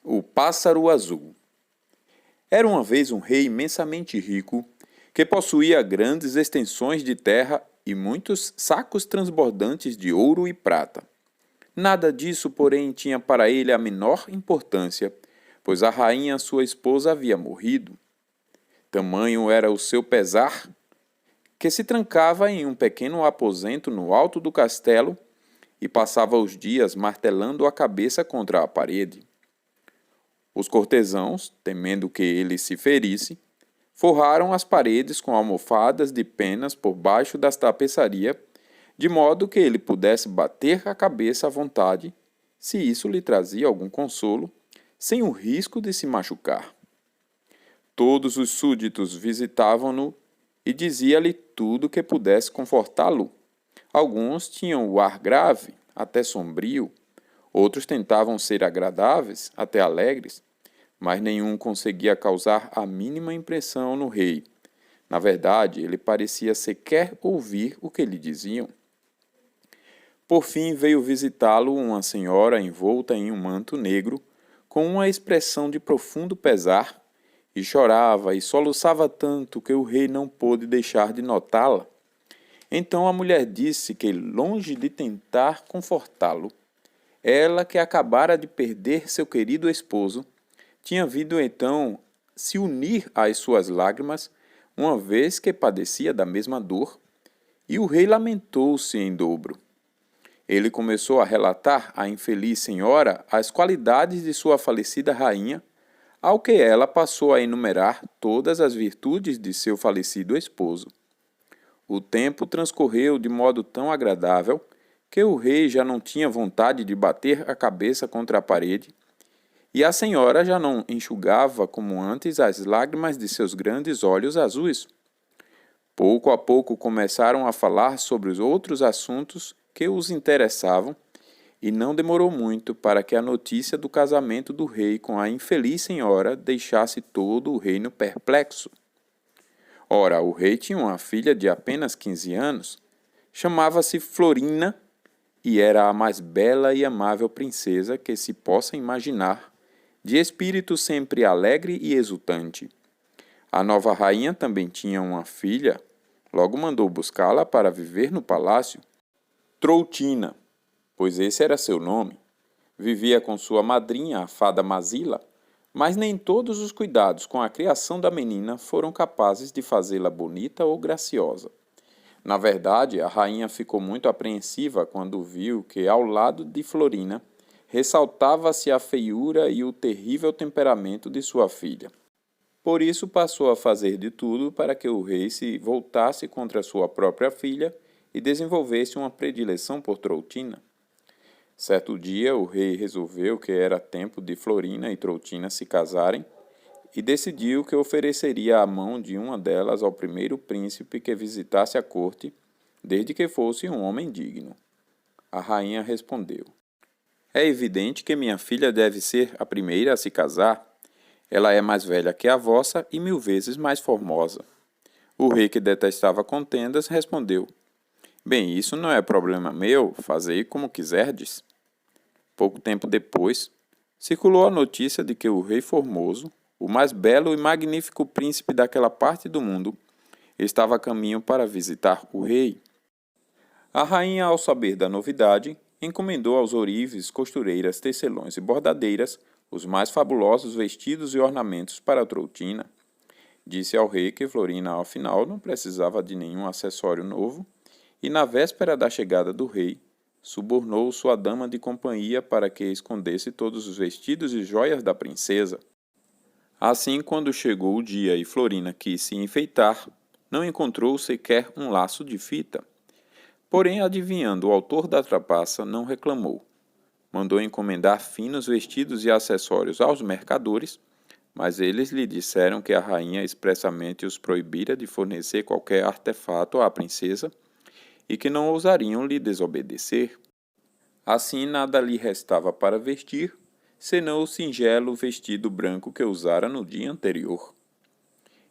O Pássaro Azul. Era uma vez um rei imensamente rico que possuía grandes extensões de terra e muitos sacos transbordantes de ouro e prata. Nada disso, porém, tinha para ele a menor importância, pois a rainha, sua esposa, havia morrido. Tamanho era o seu pesar que se trancava em um pequeno aposento no alto do castelo e passava os dias martelando a cabeça contra a parede. Os cortesãos, temendo que ele se ferisse, forraram as paredes com almofadas de penas por baixo da tapeçaria, de modo que ele pudesse bater a cabeça à vontade, se isso lhe trazia algum consolo, sem o risco de se machucar. Todos os súditos visitavam-no e dizia-lhe tudo que pudesse confortá-lo. Alguns tinham o ar grave, até sombrio, outros tentavam ser agradáveis, até alegres, mas nenhum conseguia causar a mínima impressão no rei. Na verdade, ele parecia sequer ouvir o que lhe diziam. Por fim veio visitá-lo uma senhora envolta em um manto negro, com uma expressão de profundo pesar, e chorava e soluçava tanto que o rei não pôde deixar de notá-la. Então a mulher disse que, longe de tentar confortá-lo, ela que acabara de perder seu querido esposo, tinha vindo então se unir às suas lágrimas, uma vez que padecia da mesma dor, e o rei lamentou-se em dobro. Ele começou a relatar à infeliz senhora as qualidades de sua falecida rainha, ao que ela passou a enumerar todas as virtudes de seu falecido esposo. O tempo transcorreu de modo tão agradável que o rei já não tinha vontade de bater a cabeça contra a parede, e a senhora já não enxugava como antes as lágrimas de seus grandes olhos azuis. Pouco a pouco começaram a falar sobre os outros assuntos que os interessavam, e não demorou muito para que a notícia do casamento do rei com a infeliz senhora deixasse todo o reino perplexo. Ora, o rei tinha uma filha de apenas 15 anos, chamava-se Florina, e era a mais bela e amável princesa que se possa imaginar, de espírito sempre alegre e exultante. A nova rainha também tinha uma filha, logo mandou buscá-la para viver no palácio. Troutina, pois esse era seu nome, vivia com sua madrinha, a fada Mazila, mas nem todos os cuidados com a criação da menina foram capazes de fazê-la bonita ou graciosa. Na verdade, a rainha ficou muito apreensiva quando viu que, ao lado de Florina, ressaltava-se a feiura e o terrível temperamento de sua filha. Por isso passou a fazer de tudo para que o rei se voltasse contra sua própria filha e desenvolvesse uma predileção por Troutina. Certo dia, o rei resolveu que era tempo de Florina e Troutina se casarem e decidiu que ofereceria a mão de uma delas ao primeiro príncipe que visitasse a corte, desde que fosse um homem digno. A rainha respondeu: "É evidente que minha filha deve ser a primeira a se casar. Ela é mais velha que a vossa e 1000 vezes mais formosa." O rei, que detestava contendas, respondeu: "Bem, isso não é problema meu, fazei como quiserdes." Pouco tempo depois, circulou a notícia de que o rei Formoso, o mais belo e magnífico príncipe daquela parte do mundo, estava a caminho para visitar o rei. A rainha, ao saber da novidade, encomendou aos ourives, costureiras, tecelões e bordadeiras os mais fabulosos vestidos e ornamentos para Troutina. Disse ao rei que Florina, afinal, não precisava de nenhum acessório novo, e na véspera da chegada do rei, subornou sua dama de companhia para que escondesse todos os vestidos e joias da princesa. Assim, quando chegou o dia e Florina quis se enfeitar, não encontrou sequer um laço de fita. Porém, adivinhando o autor da trapaça, não reclamou. Mandou encomendar finos vestidos e acessórios aos mercadores, mas eles lhe disseram que a rainha expressamente os proibira de fornecer qualquer artefato à princesa e que não ousariam lhe desobedecer. Assim, nada lhe restava para vestir, senão o singelo vestido branco que usara no dia anterior.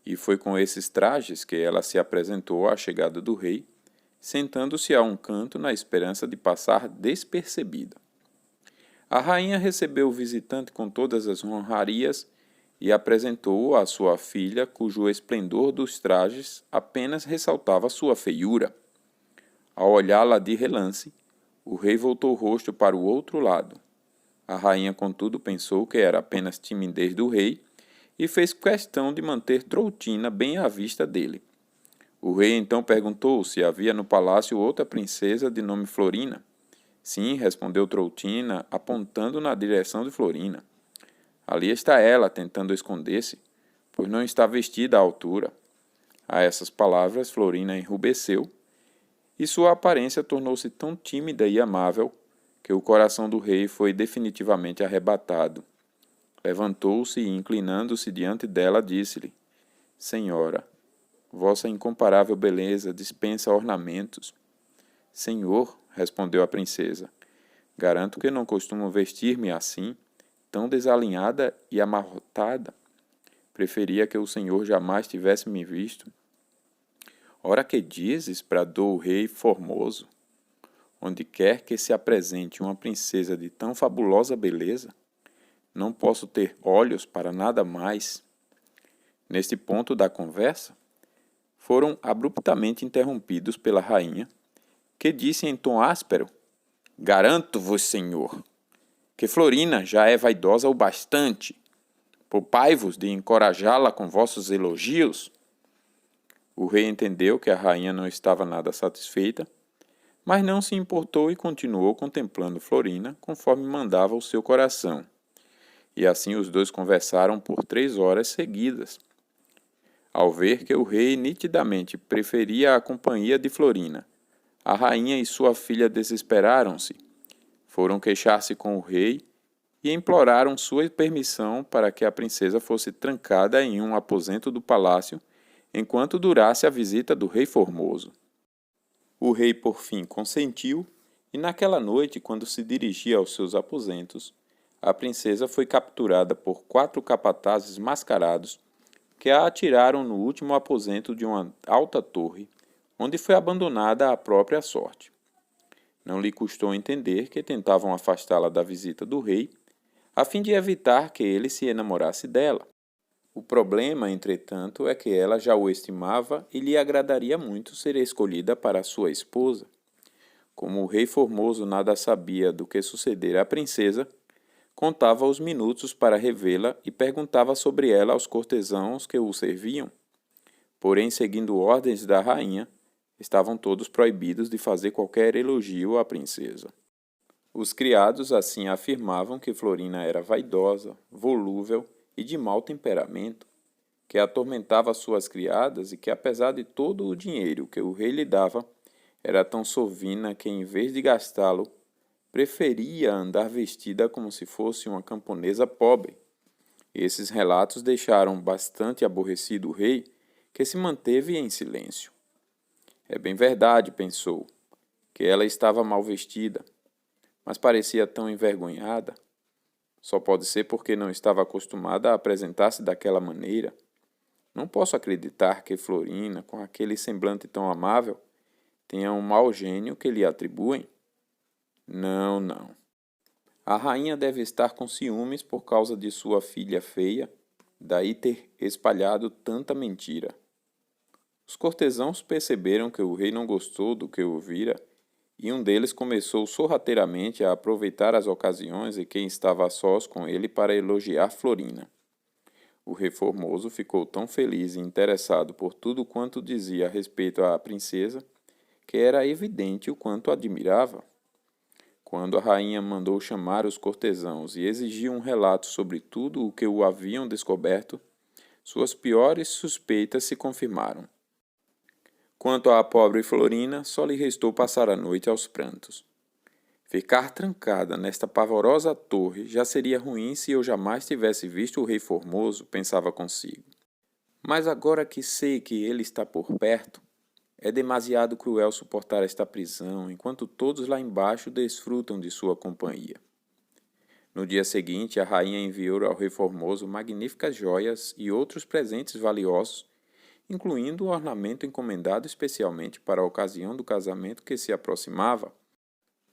E foi com esses trajes que ela se apresentou à chegada do rei, sentando-se a um canto na esperança de passar despercebida. A rainha recebeu o visitante com todas as honrarias e apresentou-o à sua filha, cujo esplendor dos trajes apenas ressaltava sua feiura. Ao olhá-la de relance, o rei voltou o rosto para o outro lado. A rainha, contudo, pensou que era apenas timidez do rei e fez questão de manter Troutina bem à vista dele. O rei então perguntou se havia no palácio outra princesa de nome Florina. Sim, respondeu Troutina, apontando na direção de Florina. Ali está ela, tentando esconder-se, pois não está vestida à altura. A essas palavras, Florina enrubesceu, e sua aparência tornou-se tão tímida e amável que o coração do rei foi definitivamente arrebatado. Levantou-se e, inclinando-se diante dela, disse-lhe: Senhora, vossa incomparável beleza dispensa ornamentos. Senhor, respondeu a princesa, garanto que não costumo vestir-me assim, tão desalinhada e amarrotada. Preferia que o senhor jamais tivesse me visto. Ora que dizes, bradou o rei formoso. Onde quer que se apresente uma princesa de tão fabulosa beleza, não posso ter olhos para nada mais. Neste ponto da conversa, foram abruptamente interrompidos pela rainha, que disse em tom áspero: Garanto-vos, senhor, que Florina já é vaidosa o bastante. Poupai-vos de encorajá-la com vossos elogios. O rei entendeu que a rainha não estava nada satisfeita, mas não se importou e continuou contemplando Florina conforme mandava o seu coração. E assim os dois conversaram por 3 horas seguidas. Ao ver que o rei nitidamente preferia a companhia de Florina, a rainha e sua filha desesperaram-se. Foram queixar-se com o rei e imploraram sua permissão para que a princesa fosse trancada em um aposento do palácio enquanto durasse a visita do rei Formoso. O rei por fim consentiu, e naquela noite, quando se dirigia aos seus aposentos, a princesa foi capturada por 4 capatazes mascarados que a atiraram no último aposento de uma alta torre, onde foi abandonada à própria sorte. Não lhe custou entender que tentavam afastá-la da visita do rei, a fim de evitar que ele se enamorasse dela. O problema, entretanto, é que ela já o estimava e lhe agradaria muito ser escolhida para sua esposa. Como o rei Formoso nada sabia do que sucedera à princesa, contava os minutos para revê-la e perguntava sobre ela aos cortesãos que o serviam. Porém, seguindo ordens da rainha, estavam todos proibidos de fazer qualquer elogio à princesa. Os criados assim afirmavam que Florina era vaidosa, volúvel e de mau temperamento, que atormentava suas criadas e que, apesar de todo o dinheiro que o rei lhe dava, era tão sovina que, em vez de gastá-lo, preferia andar vestida como se fosse uma camponesa pobre. Esses relatos deixaram bastante aborrecido o rei, que se manteve em silêncio. É bem verdade, pensou, que ela estava mal vestida, mas parecia tão envergonhada. Só pode ser porque não estava acostumada a apresentar-se daquela maneira. Não posso acreditar que Florina, com aquele semblante tão amável, tenha um mau gênio que lhe atribuem. Não, não. A rainha deve estar com ciúmes por causa de sua filha feia, daí ter espalhado tanta mentira. Os cortesãos perceberam que o rei não gostou do que ouvira, e um deles começou sorrateiramente a aproveitar as ocasiões em que estava a sós com ele para elogiar Florina. O rei Formoso ficou tão feliz e interessado por tudo quanto dizia a respeito à princesa, que era evidente o quanto a admirava. Quando a rainha mandou chamar os cortesãos e exigiu um relato sobre tudo o que o haviam descoberto, suas piores suspeitas se confirmaram. Quanto à pobre Florina, só lhe restou passar a noite aos prantos. Ficar trancada nesta pavorosa torre já seria ruim se eu jamais tivesse visto o rei Formoso, pensava consigo. Mas agora que sei que ele está por perto, é demasiado cruel suportar esta prisão, enquanto todos lá embaixo desfrutam de sua companhia. No dia seguinte, a rainha enviou ao rei Formoso magníficas joias e outros presentes valiosos, incluindo o ornamento encomendado especialmente para a ocasião do casamento que se aproximava.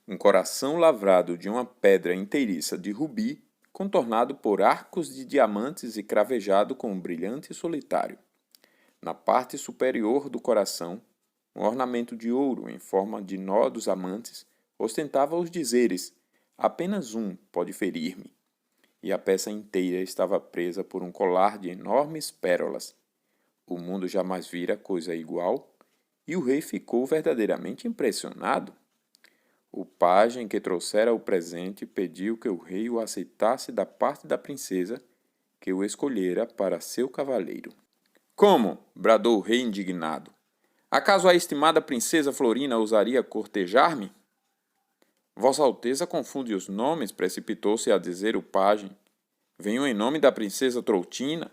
um coração lavrado de uma pedra inteiriça de rubi, contornado por arcos de diamantes e cravejado com um brilhante solitário. Na parte superior do coração, um ornamento de ouro em forma de nó dos amantes ostentava os dizeres: apenas um pode ferir-me. E a peça inteira estava presa por um colar de enormes pérolas. O mundo jamais vira coisa igual, e o rei ficou verdadeiramente impressionado. O pajem que trouxera o presente pediu que o rei o aceitasse da parte da princesa, que o escolhera para seu cavaleiro. Como? Bradou o rei indignado. Acaso a estimada princesa Florina ousaria cortejar-me? Vossa Alteza confunde os nomes, precipitou-se a dizer o pajem. Venho em nome da princesa Troutina.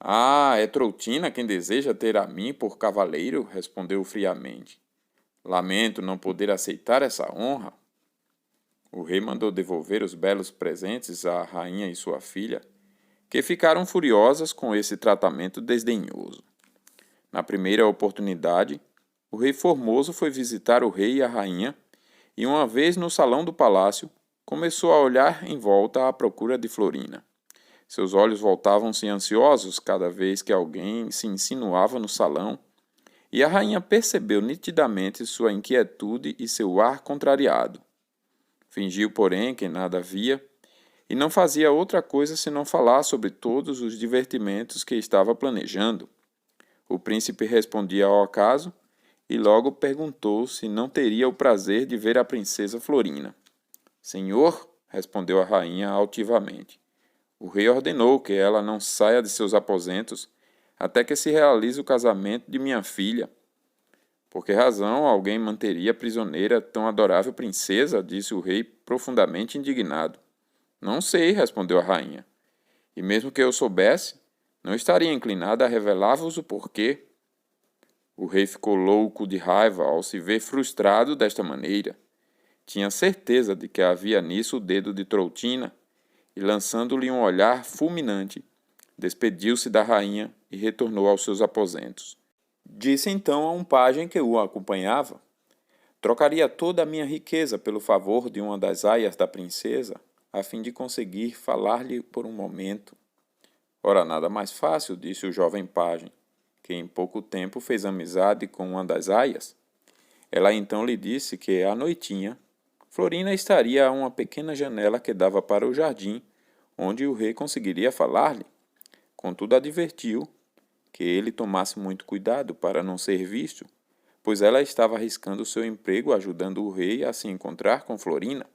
Ah, é Troutina quem deseja ter a mim por cavaleiro, respondeu friamente. Lamento não poder aceitar essa honra. O rei mandou devolver os belos presentes à rainha e sua filha, que ficaram furiosas com esse tratamento desdenhoso. Na primeira oportunidade, o rei Formoso foi visitar o rei e a rainha, e uma vez no salão do palácio, começou a olhar em volta à procura de Florina. Seus olhos voltavam-se ansiosos cada vez que alguém se insinuava no salão, e a rainha percebeu nitidamente sua inquietude e seu ar contrariado. Fingiu, porém, que nada via, e não fazia outra coisa senão falar sobre todos os divertimentos que estava planejando. O príncipe respondia ao acaso, e logo perguntou se não teria o prazer de ver a princesa Florina. Senhor, respondeu a rainha altivamente, o rei ordenou que ela não saia de seus aposentos até que se realize o casamento de minha filha. Por que razão alguém manteria prisioneira tão adorável princesa? Disse o rei profundamente indignado. Não sei, respondeu a rainha. E mesmo que eu soubesse, não estaria inclinada a revelar-vos o porquê. O rei ficou louco de raiva ao se ver frustrado desta maneira. Tinha certeza de que havia nisso o dedo de Troutina, e lançando-lhe um olhar fulminante, despediu-se da rainha e retornou aos seus aposentos. Disse então a um pajem que o acompanhava: trocaria toda a minha riqueza pelo favor de uma das aias da princesa, a fim de conseguir falar-lhe por um momento. Ora, nada mais fácil, disse o jovem pajem, que em pouco tempo fez amizade com uma das aias. Ela então lhe disse que, à noitinha, Florina estaria a uma pequena janela que dava para o jardim, onde o rei conseguiria falar-lhe. Contudo, advertiu que ele tomasse muito cuidado para não ser visto, pois ela estava arriscando seu emprego ajudando o rei a se encontrar com Florina.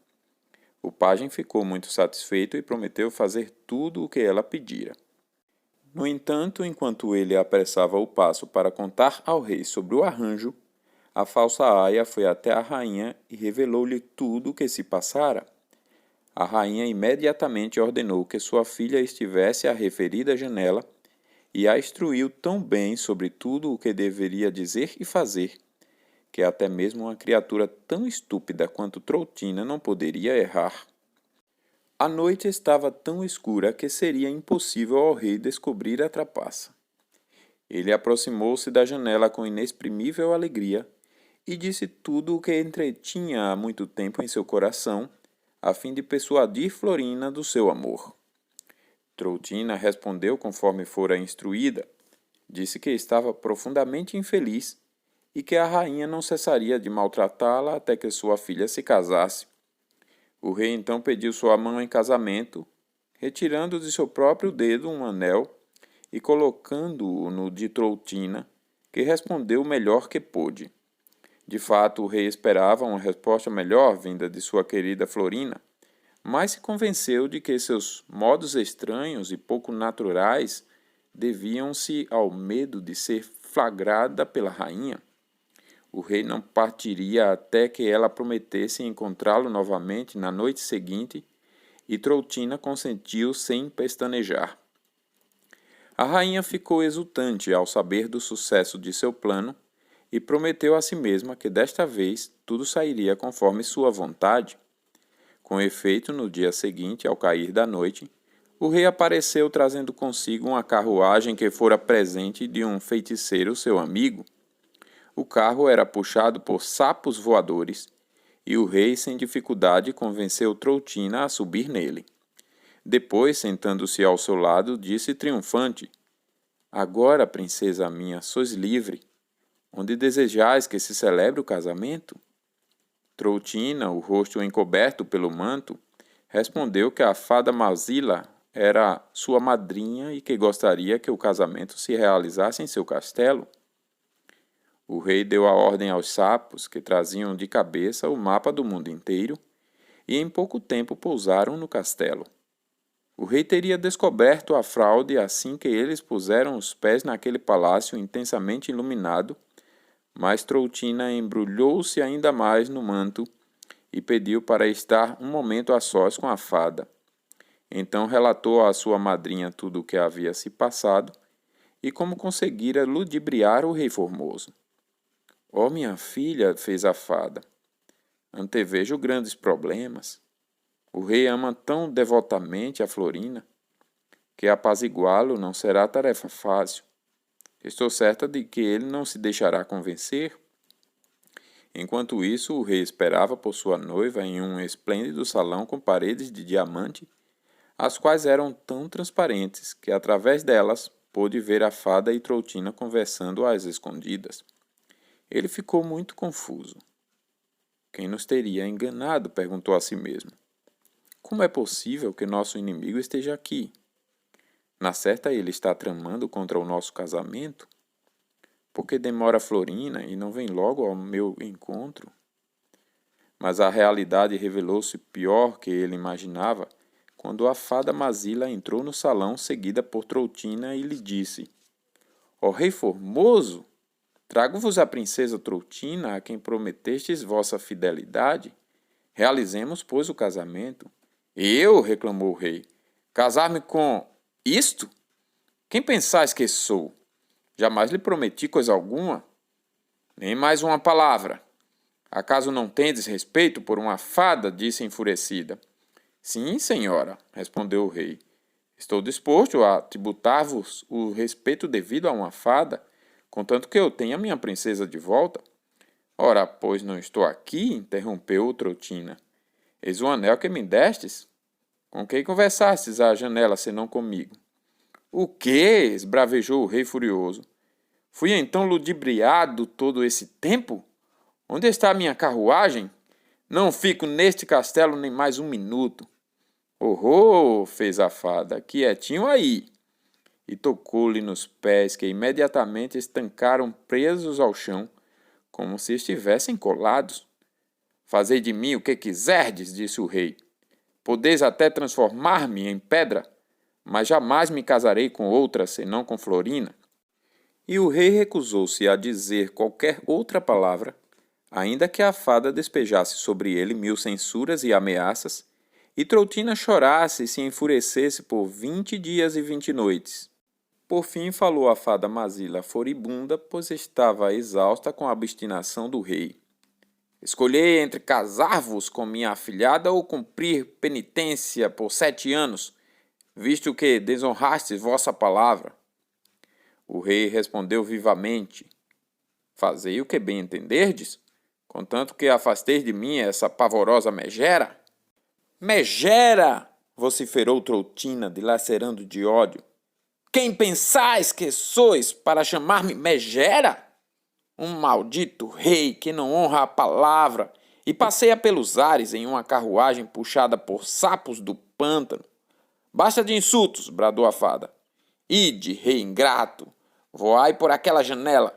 O pajem ficou muito satisfeito e prometeu fazer tudo o que ela pedira. No entanto, enquanto ele apressava o passo para contar ao rei sobre o arranjo, a falsa aia foi até a rainha e revelou-lhe tudo o que se passara. A rainha imediatamente ordenou que sua filha estivesse à referida janela e a instruiu tão bem sobre tudo o que deveria dizer e fazer, que até mesmo uma criatura tão estúpida quanto Troutina não poderia errar. A noite estava tão escura que seria impossível ao rei descobrir a trapaça. Ele aproximou-se da janela com inexprimível alegria e disse tudo o que entretinha há muito tempo em seu coração, a fim de persuadir Florina do seu amor. Troutina respondeu conforme fora instruída. Disse que estava profundamente infeliz e que a rainha não cessaria de maltratá-la até que sua filha se casasse. O rei então pediu sua mão em casamento, retirando de seu próprio dedo um anel e colocando-o no de Troutina, que respondeu o melhor que pôde. De fato, o rei esperava uma resposta melhor vinda de sua querida Florina, mas se convenceu de que seus modos estranhos e pouco naturais deviam-se ao medo de ser flagrada pela rainha. O rei não partiria até que ela prometesse encontrá-lo novamente na noite seguinte, e Troutina consentiu sem pestanejar. A rainha ficou exultante ao saber do sucesso de seu plano e prometeu a si mesma que desta vez tudo sairia conforme sua vontade. Com efeito, no dia seguinte, ao cair da noite, o rei apareceu trazendo consigo uma carruagem que fora presente de um feiticeiro seu amigo. O carro era puxado por sapos voadores, e o rei, sem dificuldade, convenceu Troutina a subir nele. Depois, sentando-se ao seu lado, disse triunfante: Agora, princesa minha, sois livre. Onde desejais que se celebre o casamento? Troutina, o rosto encoberto pelo manto, respondeu que a fada Mazila era sua madrinha e que gostaria que o casamento se realizasse em seu castelo. O rei deu a ordem aos sapos, que traziam de cabeça o mapa do mundo inteiro, e em pouco tempo pousaram no castelo. O rei teria descoberto a fraude assim que eles puseram os pés naquele palácio intensamente iluminado, mas Troutina embrulhou-se ainda mais no manto e pediu para estar um momento a sós com a fada. Então relatou à sua madrinha tudo o que havia se passado e como conseguira ludibriar o rei formoso. «Ó, minha filha», fez a fada, «antevejo grandes problemas. O rei ama tão devotamente a Florina que apaziguá-lo não será tarefa fácil. Estou certa de que ele não se deixará convencer». Enquanto isso, o rei esperava por sua noiva em um esplêndido salão com paredes de diamante, as quais eram tão transparentes que, através delas, pôde ver a fada e Troutina conversando às escondidas. Ele ficou muito confuso. Quem nos teria enganado? Perguntou a si mesmo. Como é possível que nosso inimigo esteja aqui? Na certa, ele está tramando contra o nosso casamento? Por que demora Florina e não vem logo ao meu encontro? Mas a realidade revelou-se pior que ele imaginava quando a fada Mazila entrou no salão seguida por Troutina e lhe disse: Ó rei formoso, trago-vos a princesa Troutina, a quem prometestes vossa fidelidade. Realizemos, pois, o casamento. Eu, reclamou o rei, casar-me com isto? Quem pensais que sou? Jamais lhe prometi coisa alguma. Nem mais uma palavra. Acaso não tendes respeito por uma fada? Disse enfurecida. Sim, senhora, respondeu o rei. Estou disposto a tributar-vos o respeito devido a uma fada, contanto que eu tenha minha princesa de volta. Ora, pois não estou aqui, interrompeu Troutina. Eis o anel que me destes? Com quem conversastes à janela, senão comigo? O quê? Esbravejou o rei furioso. Fui então ludibriado todo esse tempo? Onde está a minha carruagem? Não fico neste castelo nem mais um minuto. Oh, fez a fada, quietinho aí. E tocou-lhe nos pés, que imediatamente estancaram presos ao chão, como se estivessem colados. Fazei de mim o que quiserdes, disse o rei. Podeis até transformar-me em pedra, mas jamais me casarei com outra senão com Florina. E o rei recusou-se a dizer qualquer outra palavra, ainda que a fada despejasse sobre ele 1000 censuras e ameaças, e Troutina chorasse e se enfurecesse por 20 dias e 20 noites. Por fim falou a fada Mazila furibunda, pois estava exausta com a obstinação do rei. Escolhei entre casar-vos com minha afilhada ou cumprir penitência por 7 anos, visto que desonrastes vossa palavra. O rei respondeu vivamente, fazei o que bem entenderdes, contanto que afasteis de mim essa pavorosa megera. Megera! Vociferou Troutina, dilacerando de ódio. Quem pensais que sois para chamar-me megera? Um maldito rei que não honra a palavra e passeia pelos ares em uma carruagem puxada por sapos do pântano. Basta de insultos, bradou a fada. Ide, rei ingrato, voai por aquela janela,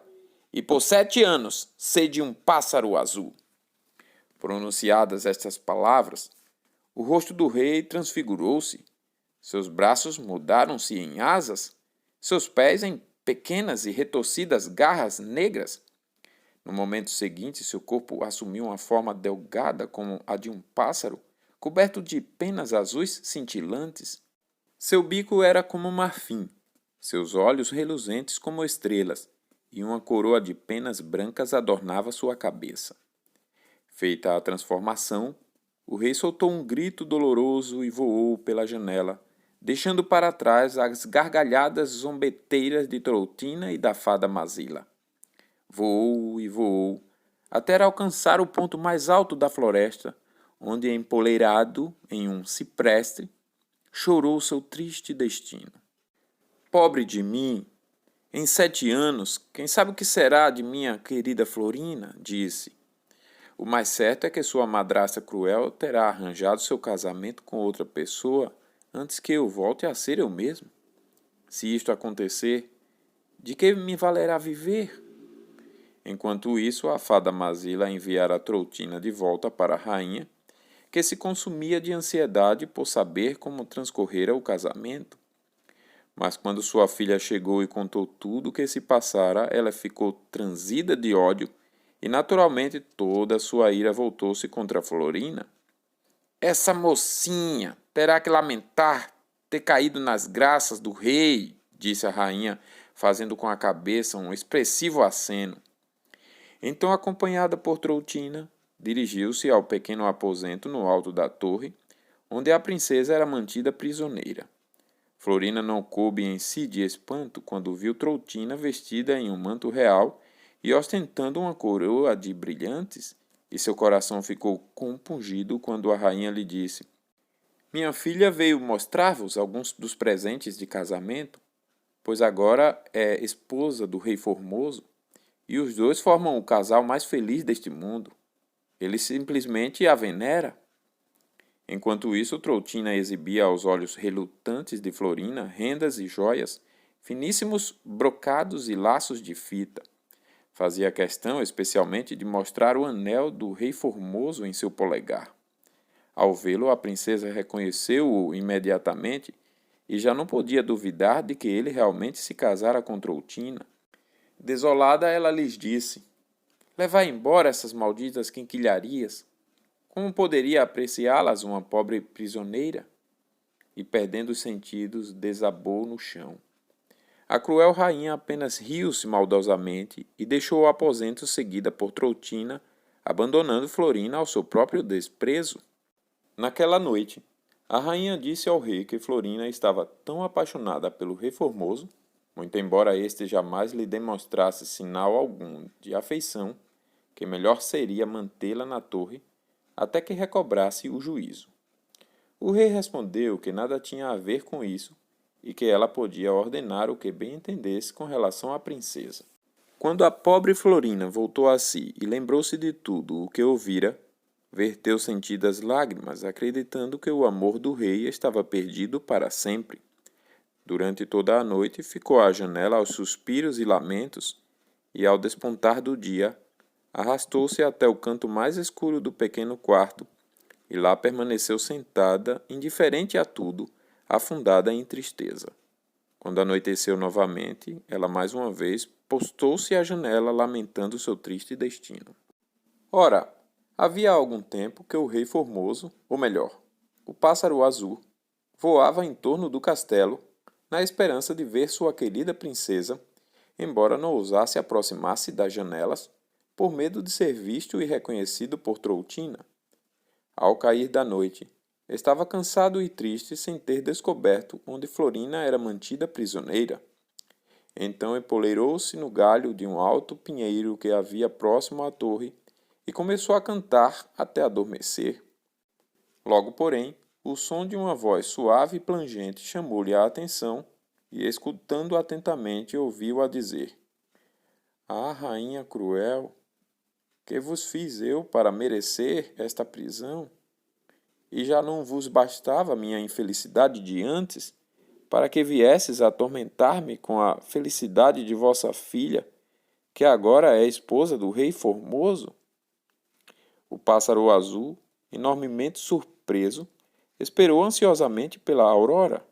e por 7 anos sede um pássaro azul. Pronunciadas estas palavras, o rosto do rei transfigurou-se, seus braços mudaram-se em asas, seus pés em pequenas e retorcidas garras negras. No momento seguinte, seu corpo assumiu uma forma delgada como a de um pássaro, coberto de penas azuis cintilantes. Seu bico era como marfim, seus olhos reluzentes como estrelas, e uma coroa de penas brancas adornava sua cabeça. Feita a transformação, o rei soltou um grito doloroso e voou pela janela, deixando para trás as gargalhadas zombeteiras de Troutina e da fada Mazila. Voou e voou, até alcançar o ponto mais alto da floresta, onde, empoleirado em um cipreste, chorou seu triste destino. Pobre de mim! Em 7 anos, quem sabe o que será de minha querida Florina? Disse. O mais certo é que sua madrasta cruel terá arranjado seu casamento com outra pessoa antes que eu volte a ser eu mesmo. Se isto acontecer, de que me valerá viver? Enquanto isso, a fada Mazila enviara a Troutina de volta para a rainha, que se consumia de ansiedade por saber como transcorrera o casamento. Mas quando sua filha chegou e contou tudo o que se passara, ela ficou transida de ódio e, naturalmente, toda a sua ira voltou-se contra Florina. Essa mocinha terá que lamentar ter caído nas graças do rei, disse a rainha, fazendo com a cabeça um expressivo aceno. Então, acompanhada por Troutina, dirigiu-se ao pequeno aposento no alto da torre, onde a princesa era mantida prisioneira. Florina não coube em si de espanto quando viu Troutina vestida em um manto real e ostentando uma coroa de brilhantes, e seu coração ficou compungido quando a rainha lhe disse: Minha filha veio mostrar-vos alguns dos presentes de casamento, pois agora é esposa do rei Formoso, e os dois formam o casal mais feliz deste mundo. Ele simplesmente a venera. Enquanto isso, Troutina exibia aos olhos relutantes de Florina rendas e joias, finíssimos brocados e laços de fita. Fazia questão, especialmente, de mostrar o anel do rei Formoso em seu polegar. Ao vê-lo, a princesa reconheceu-o imediatamente e já não podia duvidar de que ele realmente se casara com Troutina. Desolada, ela lhes disse: Levai embora essas malditas quinquilharias. Como poderia apreciá-las uma pobre prisioneira? E, perdendo os sentidos, desabou no chão. A cruel rainha apenas riu-se maldosamente e deixou o aposento seguida por Troutina, abandonando Florina ao seu próprio desprezo. Naquela noite, a rainha disse ao rei que Florina estava tão apaixonada pelo rei Formoso, muito embora este jamais lhe demonstrasse sinal algum de afeição, que melhor seria mantê-la na torre até que recobrasse o juízo. O rei respondeu que nada tinha a ver com isso e que ela podia ordenar o que bem entendesse com relação à princesa. Quando a pobre Florina voltou a si e lembrou-se de tudo o que ouvira, verteu sentidas lágrimas, acreditando que o amor do rei estava perdido para sempre. Durante toda a noite ficou à janela aos suspiros e lamentos, e ao despontar do dia, arrastou-se até o canto mais escuro do pequeno quarto, e lá permaneceu sentada, indiferente a tudo, afundada em tristeza. Quando anoiteceu novamente, ela mais uma vez postou-se à janela lamentando seu triste destino. Ora, havia algum tempo que o rei Formoso, ou melhor, o pássaro azul, voava em torno do castelo, na esperança de ver sua querida princesa, embora não ousasse aproximar-se das janelas, por medo de ser visto e reconhecido por Troutina. Ao cair da noite, estava cansado e triste sem ter descoberto onde Florina era mantida prisioneira. Então empoleirou-se no galho de um alto pinheiro que havia próximo à torre e começou a cantar até adormecer. Logo, porém, o som de uma voz suave e plangente chamou-lhe a atenção e, escutando atentamente, ouviu-a dizer: Ah, rainha cruel, que vos fiz eu para merecer esta prisão? E já não vos bastava minha infelicidade de antes, para que viesses a atormentar-me com a felicidade de vossa filha, que agora é esposa do rei Formoso? O pássaro azul, enormemente surpreso, esperou ansiosamente pela aurora.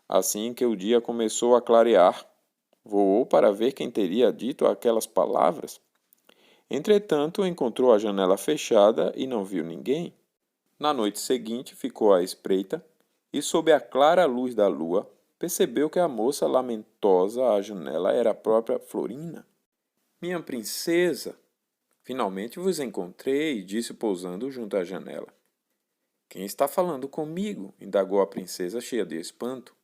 Assim que o dia começou a clarear, voou para ver quem teria dito aquelas palavras. Entretanto, encontrou a janela fechada e não viu ninguém. Na noite seguinte, ficou à espreita e, sob a clara luz da lua, percebeu que a moça lamentosa à janela era a própria Florina. Minha princesa, finalmente vos encontrei, disse pousando junto à janela. Quem está falando comigo? Indagou a princesa, cheia de espanto.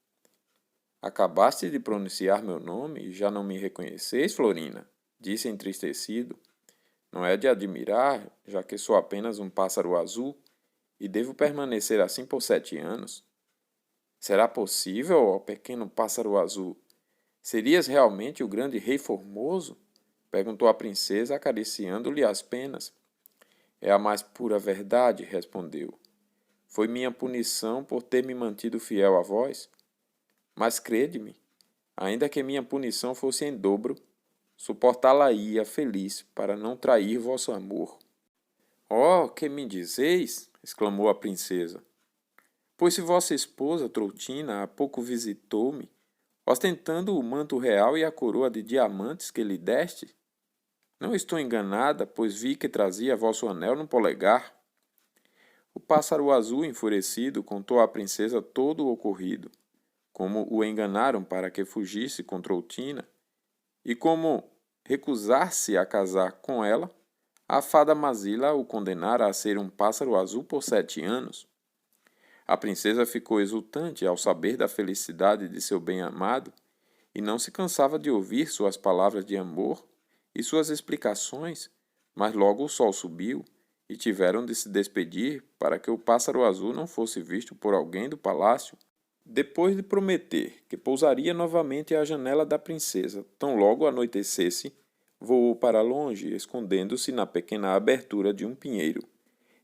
Acabaste de pronunciar meu nome e já não me reconheceis, Florina? Disse entristecido. Não é de admirar, já que sou apenas um pássaro azul e devo permanecer assim por 7 anos. Será possível, ó pequeno pássaro azul? Serias realmente o grande rei formoso? Perguntou a princesa, acariciando-lhe as penas. É a mais pura verdade, respondeu. Foi minha punição por ter me mantido fiel a vós. Mas crede-me, ainda que minha punição fosse em dobro, suportá-la-ia feliz para não trair vosso amor. Oh, que me dizeis? Exclamou a princesa. Pois se vossa esposa, Troutina, há pouco visitou-me, ostentando o manto real e a coroa de diamantes que lhe deste, não estou enganada, pois vi que trazia vosso anel no polegar. O pássaro azul, enfurecido, contou à princesa todo o ocorrido, como o enganaram para que fugisse com Troutina, e como recusar-se a casar com ela, a fada Mazila o condenara a ser um pássaro azul por 7 anos. A princesa ficou exultante ao saber da felicidade de seu bem-amado e não se cansava de ouvir suas palavras de amor e suas explicações, mas logo o sol subiu e tiveram de se despedir para que o pássaro azul não fosse visto por alguém do palácio. Depois de prometer que pousaria novamente à janela da princesa, tão logo anoitecesse, voou para longe, escondendo-se na pequena abertura de um pinheiro.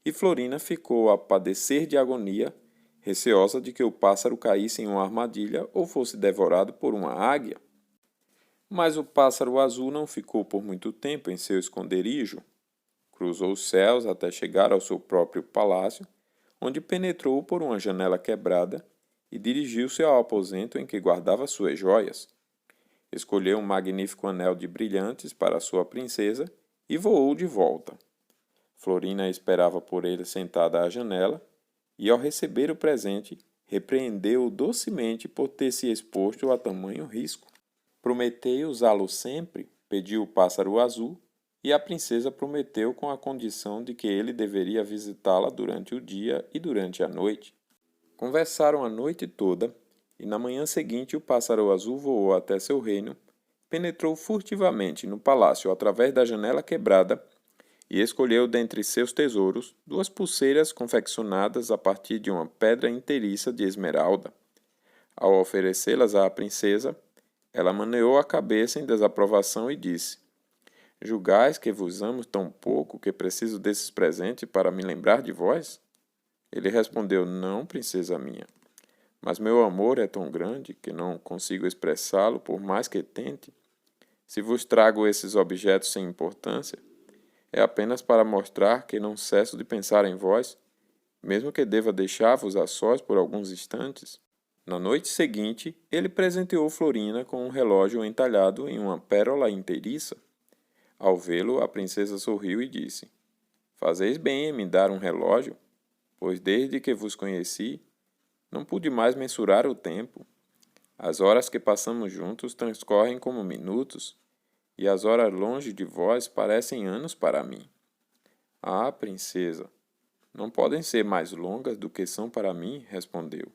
E Florina ficou a padecer de agonia, receosa de que o pássaro caísse em uma armadilha ou fosse devorado por uma águia. Mas o pássaro azul não ficou por muito tempo em seu esconderijo. Cruzou os céus até chegar ao seu próprio palácio, onde penetrou por uma janela quebrada e dirigiu-se ao aposento em que guardava suas joias. Escolheu um magnífico anel de brilhantes para sua princesa e voou de volta. Florina esperava por ele sentada à janela e, ao receber o presente, repreendeu-o docemente por ter se exposto a tamanho risco. Prometei usá-lo sempre, pediu o pássaro azul, e a princesa prometeu com a condição de que ele deveria visitá-la durante o dia e durante a noite. Conversaram a noite toda, e na manhã seguinte o pássaro azul voou até seu reino, penetrou furtivamente no palácio através da janela quebrada e escolheu dentre seus tesouros 2 pulseiras confeccionadas a partir de uma pedra inteiriça de esmeralda. Ao oferecê-las à princesa, ela maneou a cabeça em desaprovação e disse: Julgais que vos amo tão pouco que preciso desses presentes para me lembrar de vós? Ele respondeu: Não, princesa minha, mas meu amor é tão grande que não consigo expressá-lo por mais que tente. Se vos trago esses objetos sem importância, é apenas para mostrar que não cesso de pensar em vós, mesmo que deva deixar-vos a sós por alguns instantes. Na noite seguinte, ele presenteou Florina com um relógio entalhado em uma pérola inteiriça. Ao vê-lo, a princesa sorriu e disse: Fazeis bem em me dar um relógio, pois desde que vos conheci, não pude mais mensurar o tempo. As horas que passamos juntos transcorrem como minutos, e as horas longe de vós parecem anos para mim. Ah, princesa, não podem ser mais longas do que são para mim, respondeu.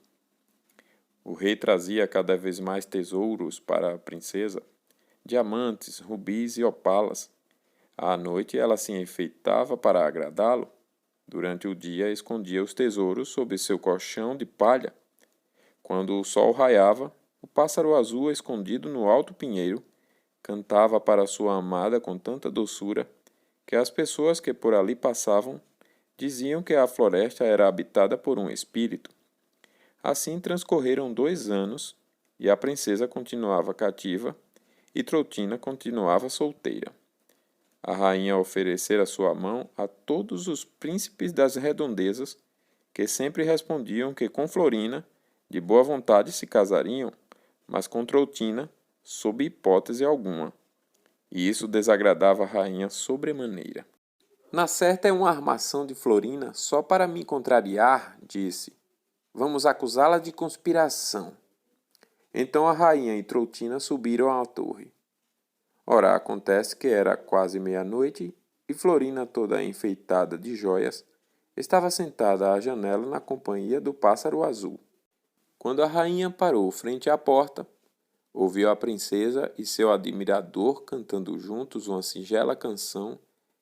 O rei trazia cada vez mais tesouros para a princesa, diamantes, rubis e opalas. À noite ela se enfeitava para agradá-lo. Durante o dia escondia os tesouros sob seu colchão de palha. Quando o sol raiava, o pássaro azul, escondido no alto pinheiro, cantava para sua amada com tanta doçura que as pessoas que por ali passavam diziam que a floresta era habitada por um espírito. Assim transcorreram 2 anos e a princesa continuava cativa e Troutina continuava solteira. A rainha oferecera sua mão a todos os príncipes das redondezas, que sempre respondiam que com Florina, de boa vontade, se casariam, mas com Troutina, sob hipótese alguma. E isso desagradava a rainha sobremaneira. Na certa é uma armação de Florina só para me contrariar, disse. Vamos acusá-la de conspiração. Então a rainha e Troutina subiram à torre. Ora, acontece que era quase meia-noite e Florina, toda enfeitada de joias, estava sentada à janela na companhia do pássaro azul. Quando a rainha parou frente à porta, ouviu a princesa e seu admirador cantando juntos uma singela canção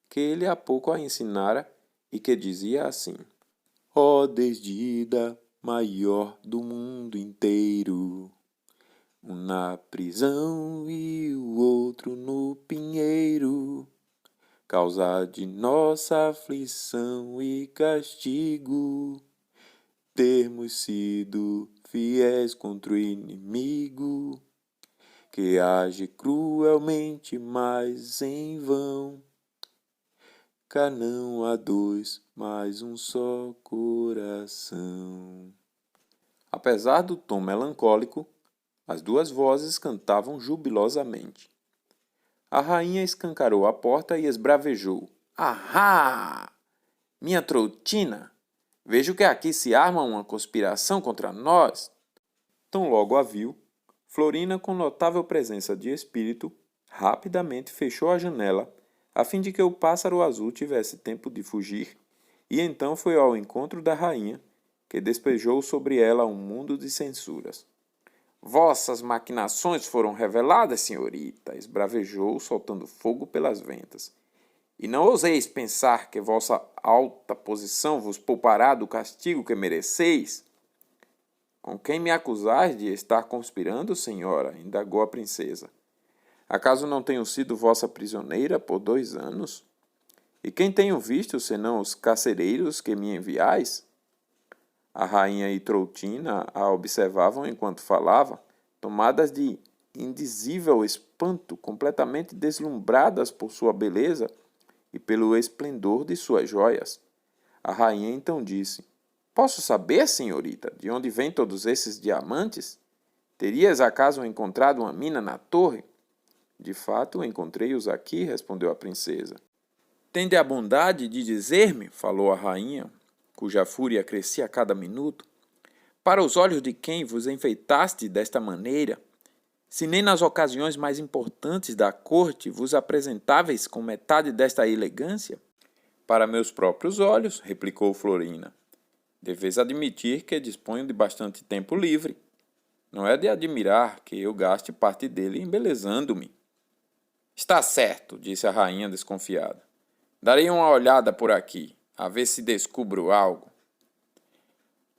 que ele há pouco a ensinara e que dizia assim: Ó desdida maior do mundo inteiro, um na prisão e o outro no pinheiro, causa de nossa aflição e castigo, termos sido fiéis contra o inimigo, que age cruelmente, mas em vão. Cá não há dois, mas um só coração. Apesar do tom melancólico, as duas vozes cantavam jubilosamente. A rainha escancarou a porta e esbravejou. Ahá! Minha troutina! Vejo que aqui se arma uma conspiração contra nós. Tão logo a viu, Florina, com notável presença de espírito, rapidamente fechou a janela, a fim de que o pássaro azul tivesse tempo de fugir, e então foi ao encontro da rainha, que despejou sobre ela um mundo de censuras. Vossas maquinações foram reveladas, senhorita, esbravejou, soltando fogo pelas ventas. E não ouseis pensar que vossa alta posição vos poupará do castigo que mereceis. Com quem me acusais de estar conspirando, senhora? Indagou a princesa. Acaso não tenho sido vossa prisioneira por 2 anos? E quem tenho visto, senão os carcereiros que me enviais? A rainha e Troutina a observavam enquanto falava, tomadas de indizível espanto, completamente deslumbradas por sua beleza e pelo esplendor de suas joias. A rainha então disse: Posso saber, senhorita, de onde vêm todos esses diamantes? Terias acaso encontrado uma mina na torre? De fato, encontrei-os aqui, respondeu a princesa. Tende a bondade de dizer-me, falou a rainha, cuja fúria crescia a cada minuto, para os olhos de quem vos enfeitaste desta maneira, se nem nas ocasiões mais importantes da corte vos apresentáveis com metade desta elegância? Para meus próprios olhos, replicou Florina. Deveis admitir que disponho de bastante tempo livre. Não é de admirar que eu gaste parte dele embelezando-me. Está certo, disse a rainha desconfiada. Darei uma olhada por aqui, a ver se descubro algo.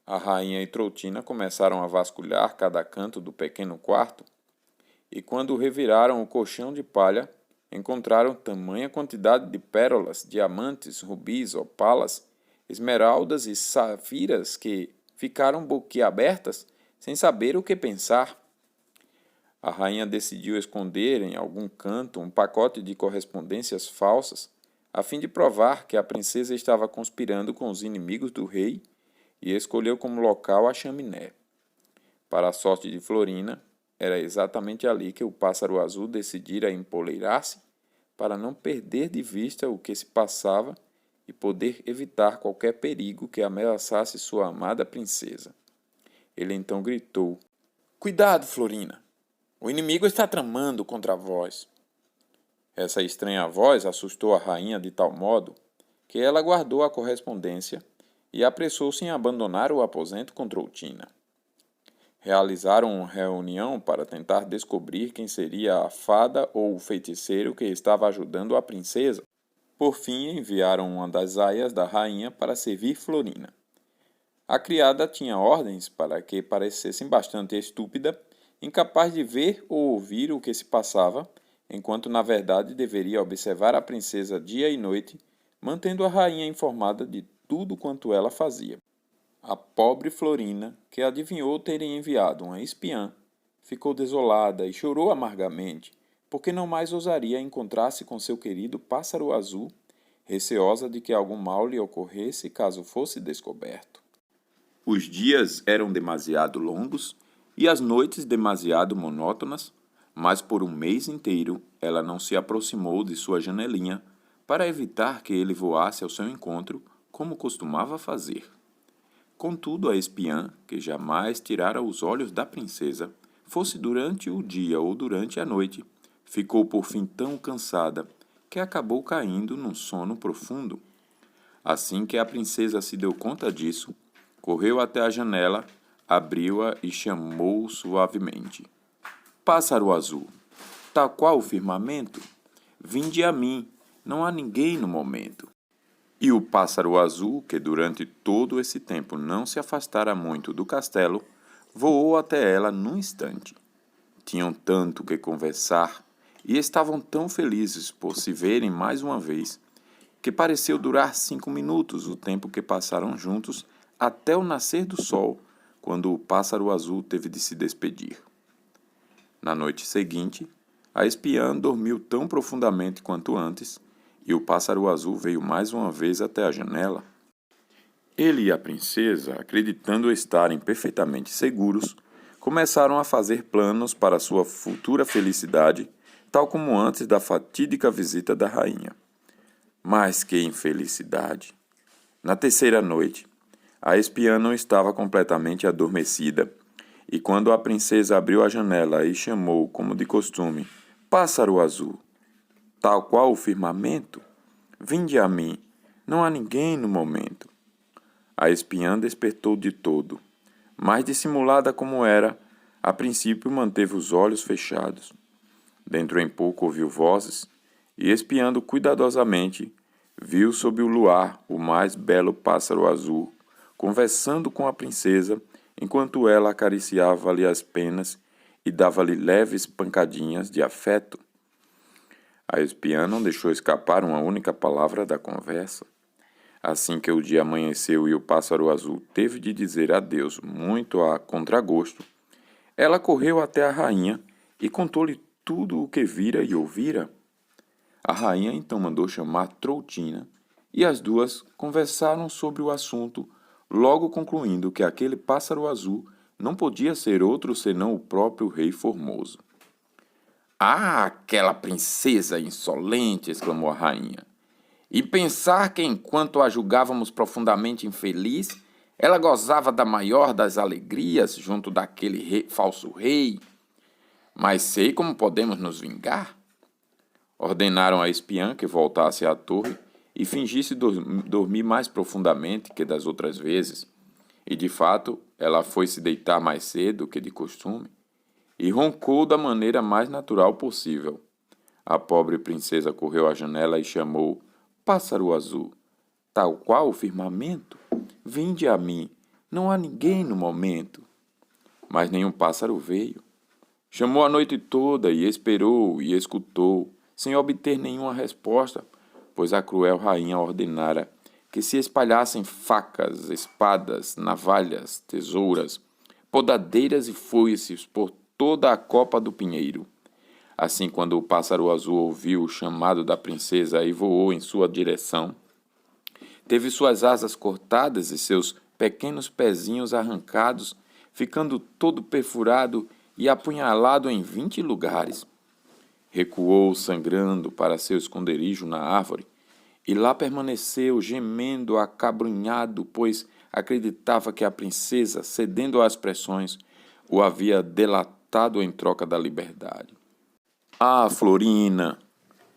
A rainha e Troutina começaram a vasculhar cada canto do pequeno quarto, e quando reviraram o colchão de palha, encontraram tamanha quantidade de pérolas, diamantes, rubis, opalas, esmeraldas e safiras que ficaram boquiabertas, sem saber o que pensar. A rainha decidiu esconder em algum canto um pacote de correspondências falsas, a fim de provar que a princesa estava conspirando com os inimigos do rei, e escolheu como local a chaminé. Para a sorte de Florina, era exatamente ali que o pássaro azul decidira empoleirar-se, para não perder de vista o que se passava e poder evitar qualquer perigo que ameaçasse sua amada princesa. Ele então gritou: Cuidado, Florina! O inimigo está tramando contra vós. Essa estranha voz assustou a rainha de tal modo que ela guardou a correspondência e apressou-se em abandonar o aposento com Troutina. Realizaram uma reunião para tentar descobrir quem seria a fada ou o feiticeiro que estava ajudando a princesa. Por fim, enviaram uma das aias da rainha para servir Florina. A criada tinha ordens para que parecessem bastante estúpida, incapaz de ver ou ouvir o que se passava, enquanto na verdade deveria observar a princesa dia e noite, mantendo a rainha informada de tudo quanto ela fazia. A pobre Florina, que adivinhou terem enviado uma espiã, ficou desolada e chorou amargamente, porque não mais ousaria encontrar-se com seu querido pássaro azul, receosa de que algum mal lhe ocorresse caso fosse descoberto. Os dias eram demasiado longos e as noites demasiado monótonas, mas por um mês inteiro ela não se aproximou de sua janelinha para evitar que ele voasse ao seu encontro, como costumava fazer. Contudo, a espiã, que jamais tirara os olhos da princesa, fosse durante o dia ou durante a noite, ficou por fim tão cansada que acabou caindo num sono profundo. Assim que a princesa se deu conta disso, correu até a janela, abriu-a e chamou suavemente. Pássaro azul, tal qual o firmamento, vinde a mim, não há ninguém no momento. E o pássaro azul, que durante todo esse tempo não se afastara muito do castelo, voou até ela num instante. Tinham tanto que conversar e estavam tão felizes por se verem mais uma vez, que pareceu durar 5 minutos o tempo que passaram juntos até o nascer do sol, quando o pássaro azul teve de se despedir. Na noite seguinte, a espiã dormiu tão profundamente quanto antes, e o pássaro azul veio mais uma vez até a janela. Ele e a princesa, acreditando estarem perfeitamente seguros, começaram a fazer planos para sua futura felicidade, tal como antes da fatídica visita da rainha. Mas que infelicidade! Na terceira noite, a espiã não estava completamente adormecida, e quando a princesa abriu a janela e chamou, como de costume, "Pássaro azul", tal qual o firmamento, "vinde a mim, não há ninguém no momento." A espiã despertou de todo, mas dissimulada como era, a princípio manteve os olhos fechados. Dentro em pouco ouviu vozes, e espiando cuidadosamente, viu sob o luar o mais belo pássaro azul, conversando com a princesa, enquanto ela acariciava-lhe as penas e dava-lhe leves pancadinhas de afeto. A espiã não deixou escapar uma única palavra da conversa. Assim que o dia amanheceu e o pássaro azul teve de dizer adeus muito a contragosto, ela correu até a rainha e contou-lhe tudo o que vira e ouvira. A rainha então mandou chamar Troutina, e as duas conversaram sobre o assunto, logo concluindo que aquele pássaro azul não podia ser outro senão o próprio rei Formoso. "Ah, aquela princesa insolente!" exclamou a rainha. "E pensar que, enquanto a julgávamos profundamente infeliz, ela gozava da maior das alegrias junto daquele falso rei. Mas sei como podemos nos vingar." Ordenaram à espiã que voltasse à torre e fingisse dormir mais profundamente que das outras vezes. E, de fato, ela foi se deitar mais cedo que de costume e roncou da maneira mais natural possível. A pobre princesa correu à janela e chamou: "Pássaro azul, tal qual o firmamento, vinde a mim, não há ninguém no momento." Mas nenhum pássaro veio. Chamou a noite toda e esperou e escutou, sem obter nenhuma resposta, pois a cruel rainha ordenara que se espalhassem facas, espadas, navalhas, tesouras, podadeiras e foices por toda a copa do pinheiro. Assim, quando o pássaro azul ouviu o chamado da princesa e voou em sua direção, teve suas asas cortadas e seus pequenos pezinhos arrancados, ficando todo perfurado e apunhalado em 20 lugares. Recuou sangrando para seu esconderijo na árvore, e lá permaneceu gemendo acabrunhado, pois acreditava que a princesa, cedendo às pressões, o havia delatado em troca da liberdade. "Ah, Florina,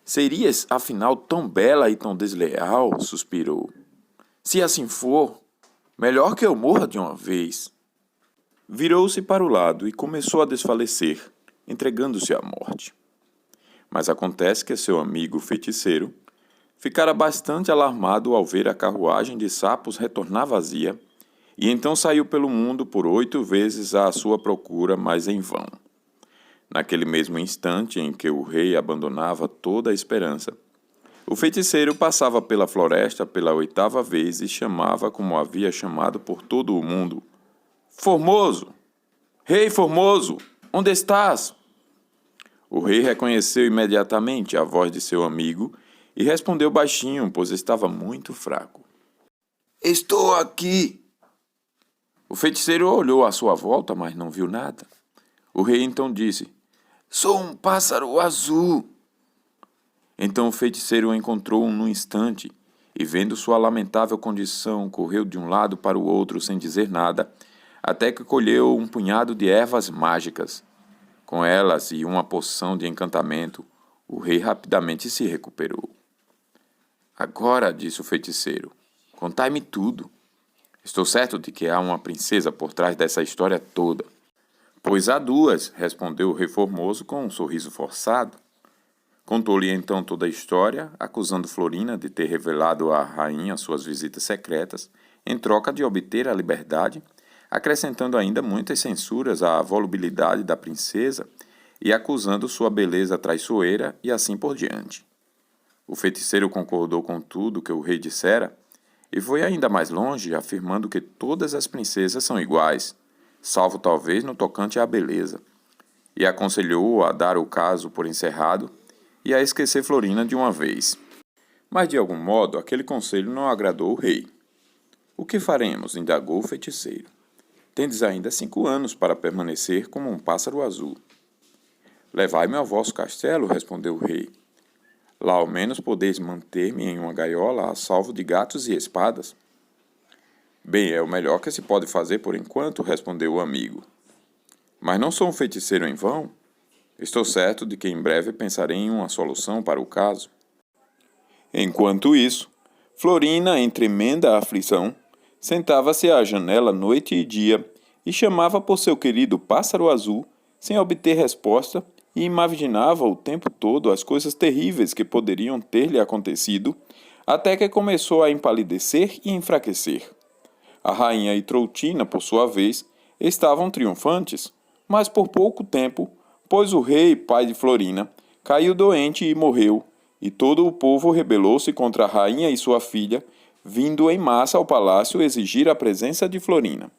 serias afinal tão bela e tão desleal?" suspirou. "Se assim for, melhor que eu morra de uma vez." Virou-se para o lado e começou a desfalecer, entregando-se à morte. Mas acontece que seu amigo feiticeiro ficara bastante alarmado ao ver a carruagem de sapos retornar vazia, e então saiu pelo mundo por 8 vezes à sua procura, mas em vão. Naquele mesmo instante em que o rei abandonava toda a esperança, o feiticeiro passava pela floresta pela 8ª vez e chamava, como havia chamado por todo o mundo: "Formoso! Rei Formoso! Onde estás?" O rei reconheceu imediatamente a voz de seu amigo e respondeu baixinho, pois estava muito fraco: "Estou aqui." O feiticeiro olhou à sua volta, mas não viu nada. O rei então disse: "Sou um pássaro azul." Então o feiticeiro o encontrou num instante e, vendo sua lamentável condição, correu de um lado para o outro sem dizer nada, até que colheu um punhado de ervas mágicas. Com elas e uma poção de encantamento, o rei rapidamente se recuperou. "Agora", disse o feiticeiro, "contai-me tudo. Estou certo de que há uma princesa por trás dessa história toda." "Pois há duas", respondeu o rei Formoso com um sorriso forçado. Contou-lhe então toda a história, acusando Florina de ter revelado à rainha suas visitas secretas, em troca de obter a liberdade, acrescentando ainda muitas censuras à volubilidade da princesa e acusando sua beleza traiçoeira e assim por diante. O feiticeiro concordou com tudo que o rei dissera e foi ainda mais longe, afirmando que todas as princesas são iguais, salvo talvez no tocante à beleza, e aconselhou-o a dar o caso por encerrado e a esquecer Florina de uma vez. Mas de algum modo aquele conselho não agradou o rei. O que faremos? Indagou o feiticeiro. Tendes ainda 5 anos para permanecer como um pássaro azul. Levai-me ao vosso castelo, respondeu o rei. Lá ao menos podeis manter-me em uma gaiola a salvo de gatos e espadas. Bem, é o melhor que se pode fazer por enquanto, respondeu o amigo. Mas não sou um feiticeiro em vão. Estou certo de que em breve pensarei em uma solução para o caso. Enquanto isso, Florina, em tremenda aflição, sentava-se à janela noite e dia e chamava por seu querido pássaro azul, sem obter resposta, e imaginava o tempo todo as coisas terríveis que poderiam ter-lhe acontecido, até que começou a empalidecer e enfraquecer. A rainha e Troutina, por sua vez, estavam triunfantes, mas por pouco tempo, pois o rei, pai de Florina, caiu doente e morreu, e todo o povo rebelou-se contra a rainha e sua filha, vindo em massa ao palácio exigir a presença de Florina.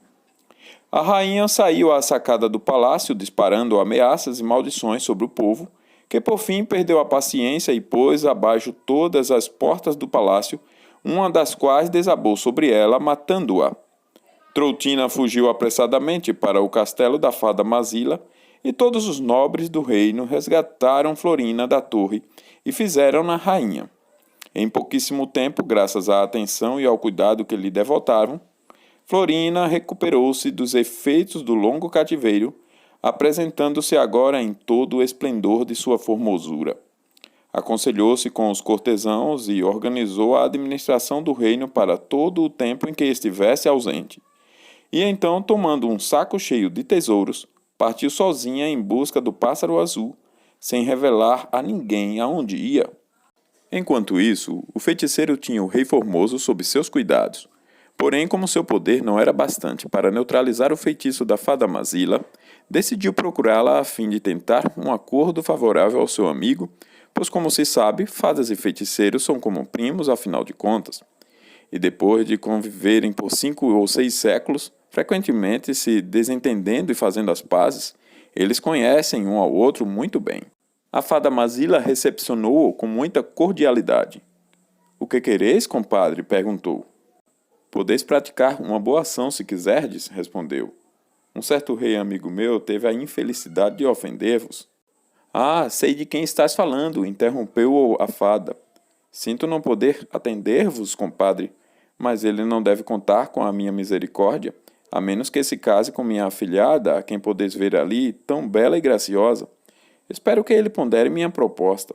A rainha saiu à sacada do palácio, disparando ameaças e maldições sobre o povo, que por fim perdeu a paciência e pôs abaixo todas as portas do palácio, uma das quais desabou sobre ela, matando-a. Troutina fugiu apressadamente para o castelo da fada Mazila, e todos os nobres do reino resgataram Florina da torre e fizeram-na rainha. Em pouquíssimo tempo, graças à atenção e ao cuidado que lhe devotavam, Florina recuperou-se dos efeitos do longo cativeiro, apresentando-se agora em todo o esplendor de sua formosura. Aconselhou-se com os cortesãos e organizou a administração do reino para todo o tempo em que estivesse ausente. E então, tomando um saco cheio de tesouros, partiu sozinha em busca do pássaro azul, sem revelar a ninguém aonde ia. Enquanto isso, o feiticeiro tinha o rei Formoso sob seus cuidados. Porém, como seu poder não era bastante para neutralizar o feitiço da fada Mazila, decidiu procurá-la a fim de tentar um acordo favorável ao seu amigo, pois, como se sabe, fadas e feiticeiros são como primos, afinal de contas. E depois de conviverem por 5 ou 6 séculos, frequentemente se desentendendo e fazendo as pazes, eles conhecem um ao outro muito bem. A fada Mazila recepcionou-o com muita cordialidade. "O que quereis, compadre?" perguntou. "Podeis praticar uma boa ação se quiserdes", respondeu. "Um certo rei amigo meu teve a infelicidade de ofender-vos." "Ah, sei de quem estás falando", interrompeu-o a fada. "Sinto não poder atender-vos, compadre, mas ele não deve contar com a minha misericórdia, a menos que se case com minha afilhada, a quem podeis ver ali, tão bela e graciosa. Espero que ele pondere minha proposta."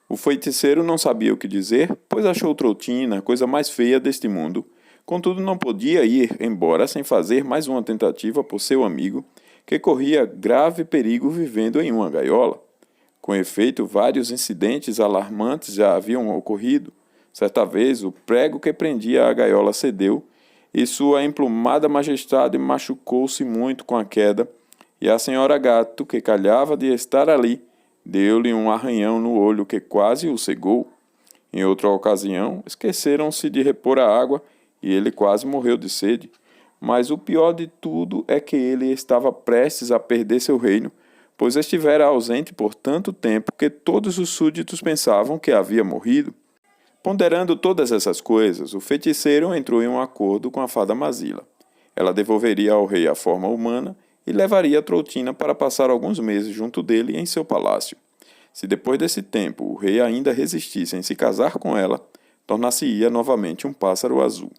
O feiticeiro não sabia o que dizer, pois achou Troutina a coisa mais feia deste mundo. Contudo, não podia ir embora sem fazer mais uma tentativa por seu amigo, que corria grave perigo vivendo em uma gaiola. Com efeito, vários incidentes alarmantes já haviam ocorrido. Certa vez, o prego que prendia a gaiola cedeu, e sua emplumada majestade machucou-se muito com a queda, e a senhora gato, que calhava de estar ali, deu-lhe um arranhão no olho que quase o cegou. Em outra ocasião, esqueceram-se de repor a água, e ele quase morreu de sede. Mas o pior de tudo é que ele estava prestes a perder seu reino, pois estivera ausente por tanto tempo que todos os súditos pensavam que havia morrido. Ponderando todas essas coisas, o feiticeiro entrou em um acordo com a fada Mazila. Ela devolveria ao rei a forma humana e levaria Troutina para passar alguns meses junto dele em seu palácio. Se depois desse tempo o rei ainda resistisse em se casar com ela, tornar-se-ia novamente um pássaro azul.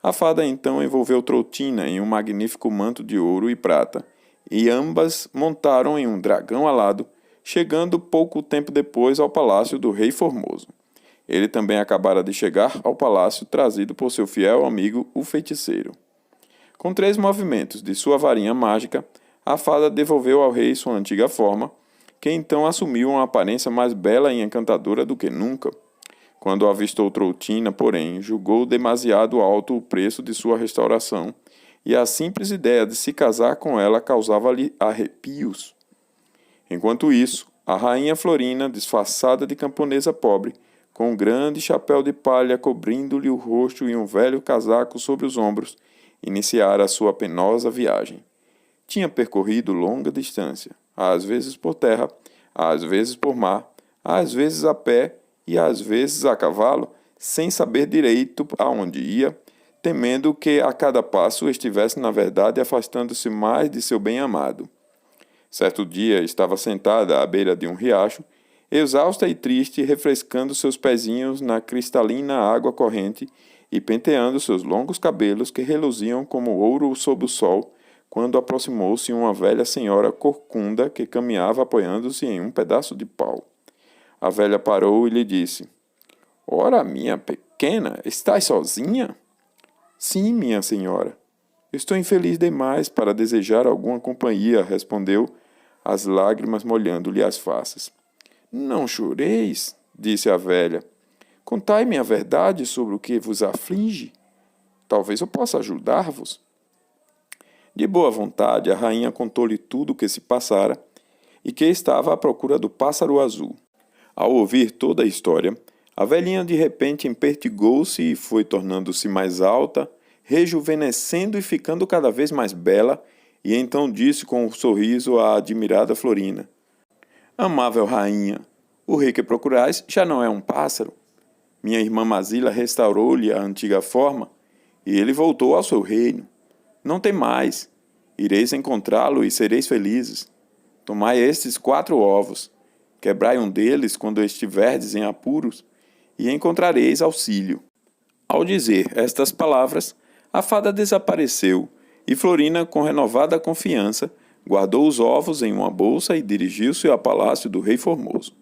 A fada então envolveu Troutina em um magnífico manto de ouro e prata, e ambas montaram em um dragão alado, chegando pouco tempo depois ao palácio do rei Formoso. Ele também acabara de chegar ao palácio, trazido por seu fiel amigo, o feiticeiro. Com 3 movimentos de sua varinha mágica, a fada devolveu ao rei sua antiga forma, que então assumiu uma aparência mais bela e encantadora do que nunca. Quando avistou Troutina, porém, julgou demasiado alto o preço de sua restauração, e a simples ideia de se casar com ela causava-lhe arrepios. Enquanto isso, a rainha Florina, disfarçada de camponesa pobre, com um grande chapéu de palha cobrindo-lhe o rosto e um velho casaco sobre os ombros, iniciara a sua penosa viagem. Tinha percorrido longa distância, às vezes por terra, às vezes por mar, às vezes a pé e às vezes a cavalo, sem saber direito aonde ia, temendo que a cada passo estivesse na verdade afastando-se mais de seu bem-amado. Certo dia estava sentada à beira de um riacho, exausta e triste, refrescando seus pezinhos na cristalina água corrente e penteando seus longos cabelos que reluziam como ouro sob o sol, quando aproximou-se uma velha senhora corcunda que caminhava apoiando-se em um pedaço de pau. A velha parou e lhe disse: "Ora, minha pequena, estás sozinha?" "Sim, minha senhora. Estou infeliz demais para desejar alguma companhia", respondeu, as lágrimas molhando-lhe as faces. "Não choreis", disse a velha. "Contai-me a verdade sobre o que vos aflige. Talvez eu possa ajudar-vos." De boa vontade, a rainha contou-lhe tudo o que se passara e que estava à procura do pássaro azul. Ao ouvir toda a história, a velhinha de repente empertigou-se e foi tornando-se mais alta, rejuvenescendo e ficando cada vez mais bela, e então disse com um sorriso à admirada Florina: "Amável rainha, o rei que procurais já não é um pássaro. Minha irmã Mazila restaurou-lhe a antiga forma, e ele voltou ao seu reino. Não temais, ireis encontrá-lo e sereis felizes. Tomai estes 4 ovos, quebrai um deles quando estiverdes em apuros, e encontrareis auxílio." Ao dizer estas palavras, a fada desapareceu, e Florina, com renovada confiança, guardou os ovos em uma bolsa e dirigiu-se ao palácio do rei Formoso.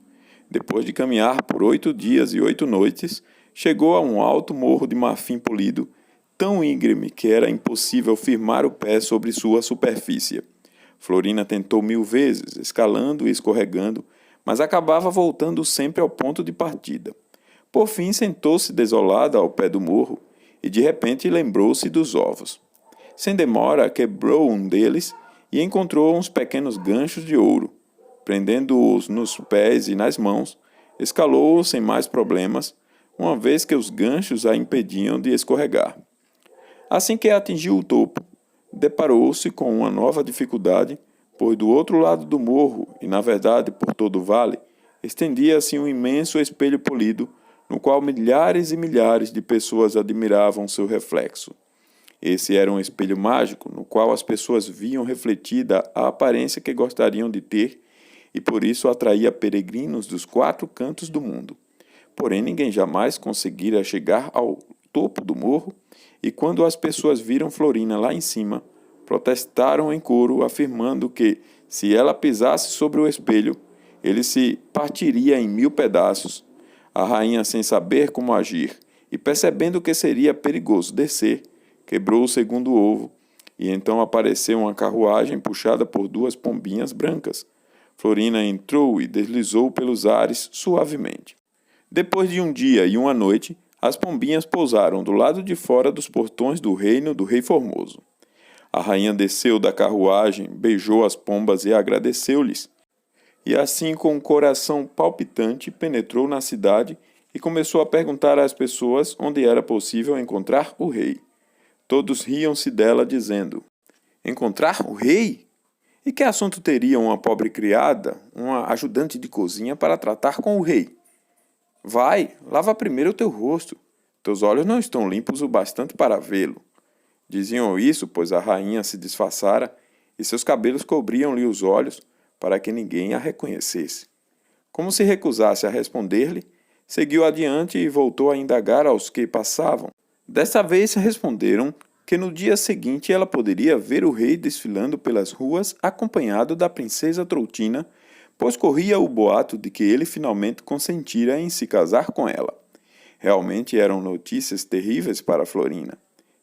Depois de caminhar por 8 dias e 8 noites, chegou a um alto morro de marfim polido, tão íngreme que era impossível firmar o pé sobre sua superfície. Florina tentou 1000 vezes, escalando e escorregando, mas acabava voltando sempre ao ponto de partida. Por fim, sentou-se desolada ao pé do morro e de repente lembrou-se dos ovos. Sem demora, quebrou um deles e encontrou uns pequenos ganchos de ouro. Prendendo-os nos pés e nas mãos, escalou-os sem mais problemas, uma vez que os ganchos a impediam de escorregar. Assim que atingiu o topo, deparou-se com uma nova dificuldade, pois do outro lado do morro, e na verdade por todo o vale, estendia-se um imenso espelho polido, no qual milhares e milhares de pessoas admiravam seu reflexo. Esse era um espelho mágico, no qual as pessoas viam refletida a aparência que gostariam de ter, e por isso atraía peregrinos dos 4 cantos do mundo. Porém, ninguém jamais conseguira chegar ao topo do morro, e quando as pessoas viram Florina lá em cima, protestaram em coro, afirmando que, se ela pisasse sobre o espelho, ele se partiria em 1000 pedaços. A rainha, sem saber como agir, e percebendo que seria perigoso descer, quebrou o segundo ovo, e então apareceu uma carruagem puxada por 2 pombinhas brancas. Florina entrou e deslizou pelos ares suavemente. Depois de um dia e uma noite, as pombinhas pousaram do lado de fora dos portões do reino do rei Formoso. A rainha desceu da carruagem, beijou as pombas e agradeceu-lhes. E assim, com o coração palpitante, penetrou na cidade e começou a perguntar às pessoas onde era possível encontrar o rei. Todos riam-se dela, dizendo: "Encontrar o rei? E que assunto teria uma pobre criada, uma ajudante de cozinha, para tratar com o rei? Vai, lava primeiro o teu rosto. Teus olhos não estão limpos o bastante para vê-lo." Diziam isso, pois a rainha se disfarçara e seus cabelos cobriam-lhe os olhos para que ninguém a reconhecesse. Como se recusasse a responder-lhe, seguiu adiante e voltou a indagar aos que passavam. Desta vez responderam que no dia seguinte ela poderia ver o rei desfilando pelas ruas acompanhado da princesa Troutina, pois corria o boato de que ele finalmente consentira em se casar com ela. Realmente eram notícias terríveis para Florina.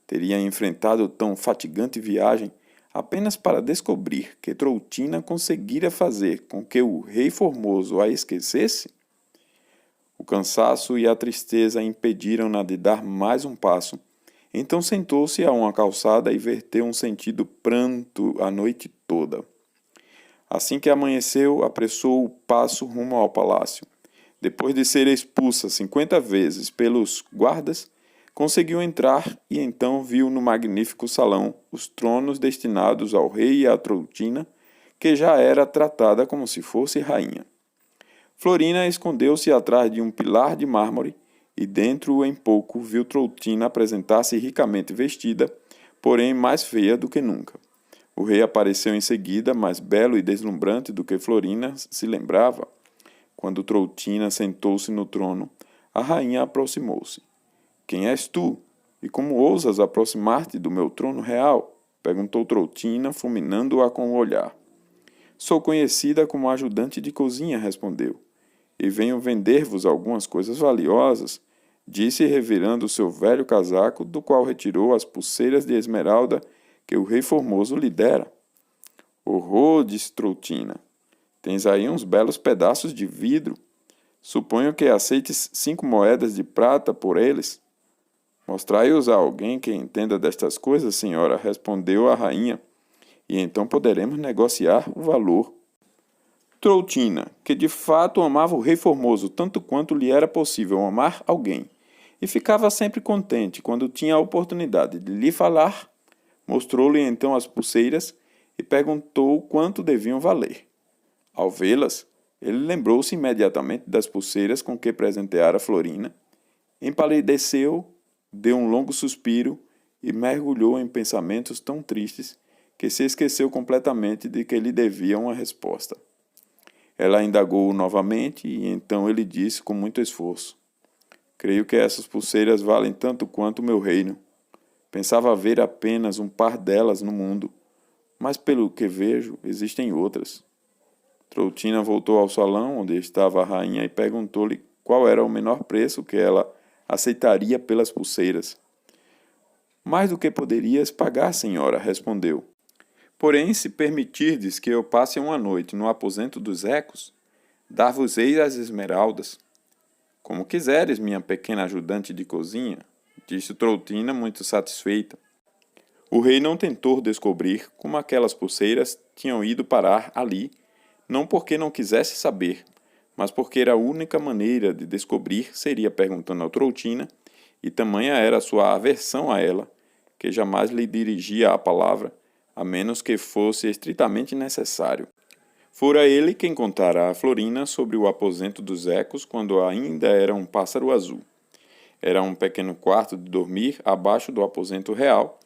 Teria enfrentado tão fatigante viagem apenas para descobrir que Troutina conseguira fazer com que o rei formoso a esquecesse? O cansaço e a tristeza impediram-na de dar mais um passo. Então sentou-se a uma calçada e verteu um sentido pranto a noite toda. Assim que amanheceu, apressou o passo rumo ao palácio. Depois de ser expulsa 50 vezes pelos guardas, conseguiu entrar e então viu no magnífico salão os tronos destinados ao rei e à Troutina, que já era tratada como se fosse rainha. Florina escondeu-se atrás de um pilar de mármore e dentro em pouco viu Troutina apresentar-se ricamente vestida, porém mais feia do que nunca. O rei apareceu em seguida, mais belo e deslumbrante do que Florina se lembrava. Quando Troutina sentou-se no trono, a rainha aproximou-se. "Quem és tu? E como ousas aproximar-te do meu trono real?" perguntou Troutina, fulminando-a com o olhar. "Sou conhecida como ajudante de cozinha", respondeu. "E venho vender-vos algumas coisas valiosas", disse revirando seu velho casaco, do qual retirou as pulseiras de esmeralda que o rei formoso lhe dera. "Horror", disse Troutina. "Tens aí uns belos pedaços de vidro. Suponho que aceites 5 moedas de prata por eles." "Mostrai-os a alguém que entenda destas coisas, senhora", respondeu a rainha, "e então poderemos negociar o valor." Troutina, que de fato amava o rei formoso tanto quanto lhe era possível amar alguém, e ficava sempre contente quando tinha a oportunidade de lhe falar, mostrou-lhe então as pulseiras e perguntou quanto deviam valer. Ao vê-las, ele lembrou-se imediatamente das pulseiras com que presenteara Florina, empalideceu, deu um longo suspiro e mergulhou em pensamentos tão tristes que se esqueceu completamente de que lhe devia uma resposta. Ela indagou-o novamente e então ele disse com muito esforço: "Creio que essas pulseiras valem tanto quanto o meu reino. Pensava haver apenas um par delas no mundo, mas pelo que vejo, existem outras." Troutina voltou ao salão onde estava a rainha e perguntou-lhe qual era o menor preço que ela aceitaria pelas pulseiras. "Mais do que poderias pagar, senhora", respondeu. "Porém, se permitirdes que eu passe uma noite no aposento dos ecos, dar-vos-ei as esmeraldas." "Como quiseres, minha pequena ajudante de cozinha", disse Troutina muito satisfeita. O rei não tentou descobrir como aquelas pulseiras tinham ido parar ali, não porque não quisesse saber, mas porque a única maneira de descobrir seria perguntando ao Troutina, e tamanha era sua aversão a ela, que jamais lhe dirigia a palavra, a menos que fosse estritamente necessário. Fora ele quem contara a Florina sobre o aposento dos ecos quando ainda era um pássaro azul. Era um pequeno quarto de dormir abaixo do aposento real,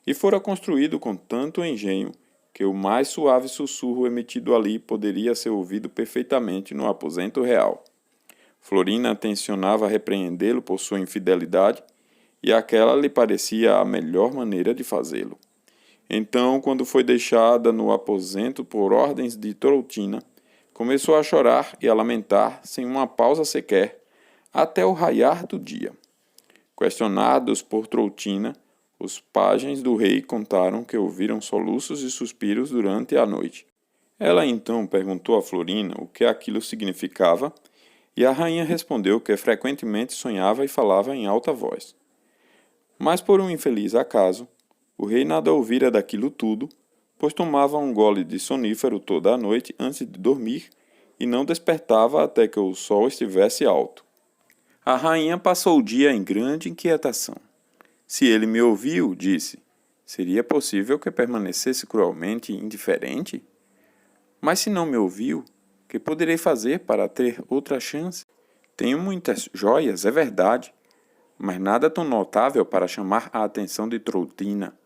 e fora construído com tanto engenho que o mais suave sussurro emitido ali poderia ser ouvido perfeitamente no aposento real. Florina tencionava repreendê-lo por sua infidelidade, e aquela lhe parecia a melhor maneira de fazê-lo. Então, quando foi deixada no aposento por ordens de Troutina, começou a chorar e a lamentar sem uma pausa sequer, até o raiar do dia. Questionados por Troutina, os pajens do rei contaram que ouviram soluços e suspiros durante a noite. Ela então perguntou a Florina o que aquilo significava, e a rainha respondeu que frequentemente sonhava e falava em alta voz. Mas por um infeliz acaso, o rei nada ouvira daquilo tudo, pois tomava um gole de sonífero toda a noite antes de dormir e não despertava até que o sol estivesse alto. A rainha passou o dia em grande inquietação. Se ele me ouviu, disse, seria possível que permanecesse cruelmente indiferente? Mas se não me ouviu, que poderei fazer para ter outra chance? Tenho muitas joias, é verdade, mas nada tão notável para chamar a atenção de Troutina.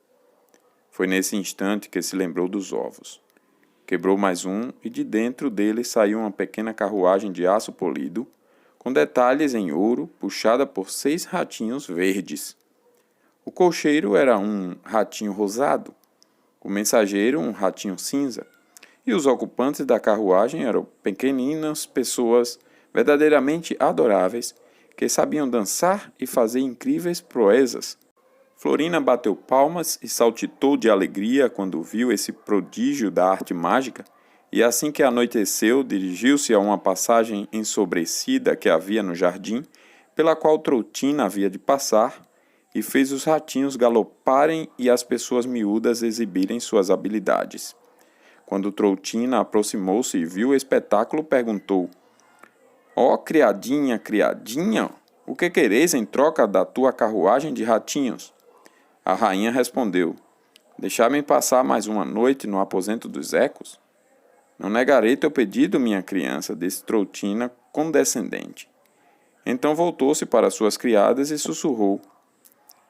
Foi nesse instante que se lembrou dos ovos. Quebrou mais um e de dentro dele saiu uma pequena carruagem de aço polido, com detalhes em ouro, puxada por 6 ratinhos verdes. O cocheiro era um ratinho rosado, o mensageiro um ratinho cinza, e os ocupantes da carruagem eram pequeninas pessoas verdadeiramente adoráveis, que sabiam dançar e fazer incríveis proezas. Florina bateu palmas e saltitou de alegria quando viu esse prodígio da arte mágica, e assim que anoiteceu, dirigiu-se a uma passagem ensobrecida que havia no jardim, pela qual Troutina havia de passar, e fez os ratinhos galoparem e as pessoas miúdas exibirem suas habilidades. Quando Troutina aproximou-se e viu o espetáculo, perguntou: Ó criadinha, criadinha, o que quereis em troca da tua carruagem de ratinhos? A rainha respondeu: Deixar-me passar mais uma noite no aposento dos ecos? Não negarei teu pedido, minha criança, disse Troutina condescendente. Então voltou-se para suas criadas e sussurrou: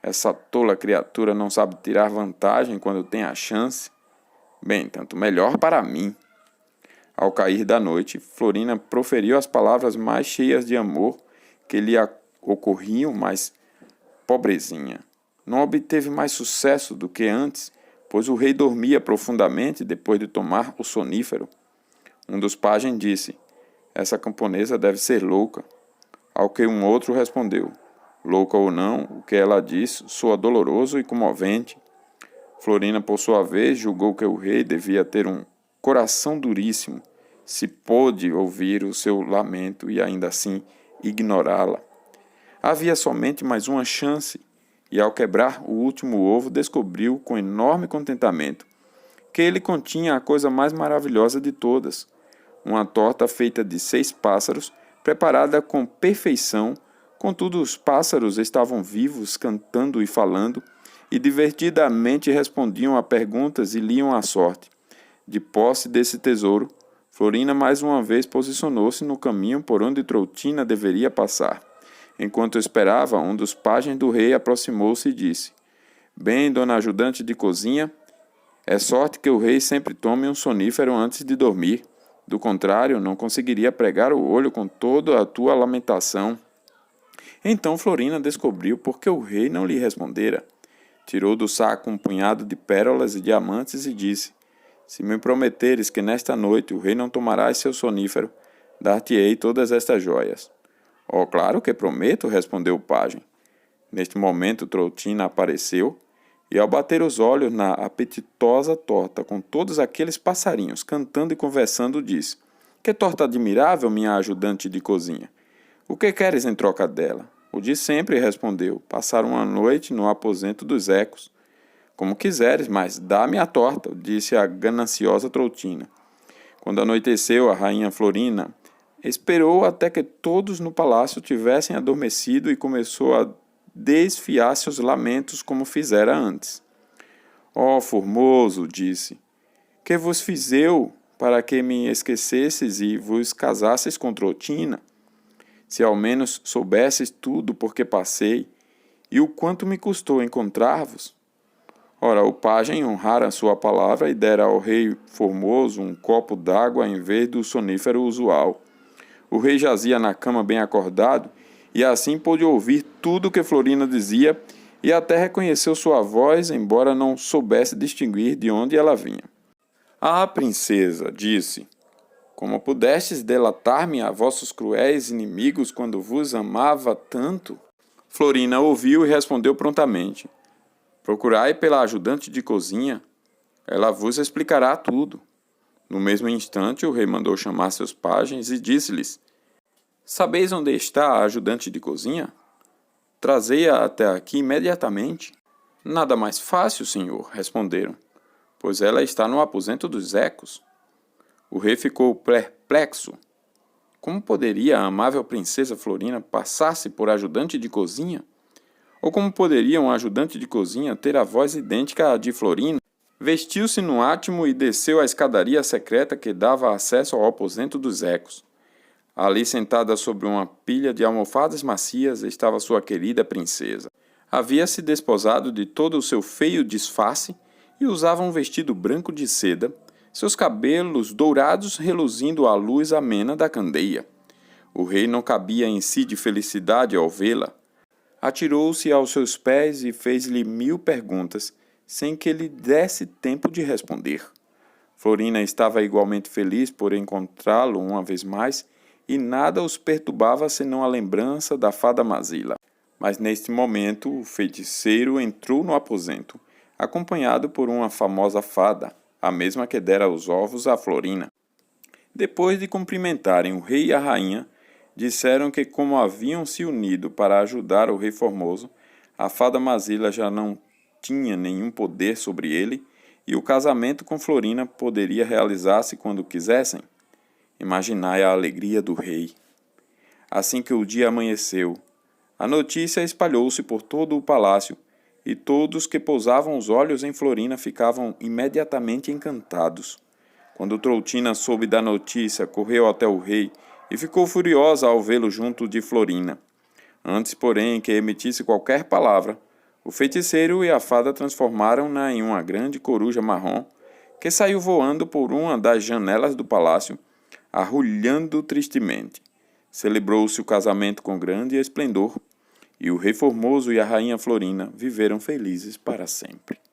Essa tola criatura não sabe tirar vantagem quando tem a chance. Bem, tanto melhor para mim. Ao cair da noite, Florina proferiu as palavras mais cheias de amor que lhe ocorriam, mas, pobrezinha, não obteve mais sucesso do que antes, pois o rei dormia profundamente depois de tomar o sonífero. Um dos pajens disse: Essa camponesa deve ser louca. Ao que um outro respondeu: Louca ou não, o que ela diz soa doloroso e comovente. Florina, por sua vez, julgou que o rei devia ter um coração duríssimo, se pôde ouvir o seu lamento e ainda assim ignorá-la. Havia somente mais uma chance, e ao quebrar o último ovo, descobriu com enorme contentamento que ele continha a coisa mais maravilhosa de todas, uma torta feita de 6 pássaros, preparada com perfeição. Contudo, os pássaros estavam vivos, cantando e falando, e divertidamente respondiam a perguntas e liam a sorte. De posse desse tesouro, Florina mais uma vez posicionou-se no caminho por onde Troutina deveria passar. Enquanto esperava, um dos pajens do rei aproximou-se e disse: Bem, dona ajudante de cozinha, é sorte que o rei sempre tome um sonífero antes de dormir. Do contrário, não conseguiria pregar o olho com toda a tua lamentação. Então Florina descobriu por que o rei não lhe respondera. Tirou do saco um punhado de pérolas e diamantes e disse: Se me prometeres que nesta noite o rei não tomará seu sonífero, dar-te-ei todas estas joias. Oh, claro que prometo, respondeu o pajem. Neste momento Troutina apareceu, e ao bater os olhos na apetitosa torta com todos aqueles passarinhos cantando e conversando, disse: Que torta admirável, minha ajudante de cozinha! O que queres em troca dela? O de sempre, respondeu: Passar uma noite no aposento dos ecos. Como quiseres, mas dá-me a torta, disse a gananciosa Troutina. Quando anoiteceu, a rainha Florina esperou até que todos no palácio tivessem adormecido e começou a desfiar seus lamentos como fizera antes. Ó formoso, disse, que vos fiz eu para que me esquecesses e vos casasseis com Troutina? Se ao menos soubesses tudo por que passei e o quanto me custou encontrar-vos. Ora, o pajem honrara sua palavra e dera ao rei formoso um copo d'água em vez do sonífero usual. O rei jazia na cama bem acordado, e assim pôde ouvir tudo o que Florina dizia e até reconheceu sua voz, embora não soubesse distinguir de onde ela vinha. Ah, princesa, disse, como pudestes delatar-me a vossos cruéis inimigos quando vos amava tanto? Florina ouviu e respondeu prontamente: Procurai pela ajudante de cozinha, ela vos explicará tudo. No mesmo instante, o rei mandou chamar seus pajens e disse-lhes: Sabeis onde está a ajudante de cozinha? Trazei-a até aqui imediatamente. Nada mais fácil, senhor, responderam, pois ela está no aposento dos ecos. O rei ficou perplexo. Como poderia a amável princesa Florina passar-se por ajudante de cozinha? Ou como poderia um ajudante de cozinha ter a voz idêntica à de Florina? Vestiu-se no átimo e desceu a escadaria secreta que dava acesso ao aposento dos ecos. Ali, sentada sobre uma pilha de almofadas macias, estava sua querida princesa. Havia se desposado de todo o seu feio disfarce e usava um vestido branco de seda, seus cabelos dourados reluzindo à luz amena da candeia. O rei não cabia em si de felicidade ao vê-la. Atirou-se aos seus pés e fez-lhe 1000 perguntas, sem que lhe desse tempo de responder. Florina estava igualmente feliz por encontrá-lo uma vez mais, e nada os perturbava senão a lembrança da fada Mazila. Mas neste momento o feiticeiro entrou no aposento, acompanhado por uma famosa fada, a mesma que dera os ovos a Florina. Depois de cumprimentarem o rei e a rainha, disseram que, como haviam se unido para ajudar o rei Formoso, a fada Mazila já não tinha nenhum poder sobre ele e o casamento com Florina poderia realizar-se quando quisessem. Imaginai a alegria do rei. Assim que o dia amanheceu, a notícia espalhou-se por todo o palácio e todos que pousavam os olhos em Florina ficavam imediatamente encantados. Quando Troutina soube da notícia, correu até o rei e ficou furiosa ao vê-lo junto de Florina. Antes, porém, que emitisse qualquer palavra, o feiticeiro e a fada transformaram-na em uma grande coruja marrom que saiu voando por uma das janelas do palácio, arrulhando tristemente. Celebrou-se o casamento com grande esplendor, e o rei Formoso e a rainha Florina viveram felizes para sempre.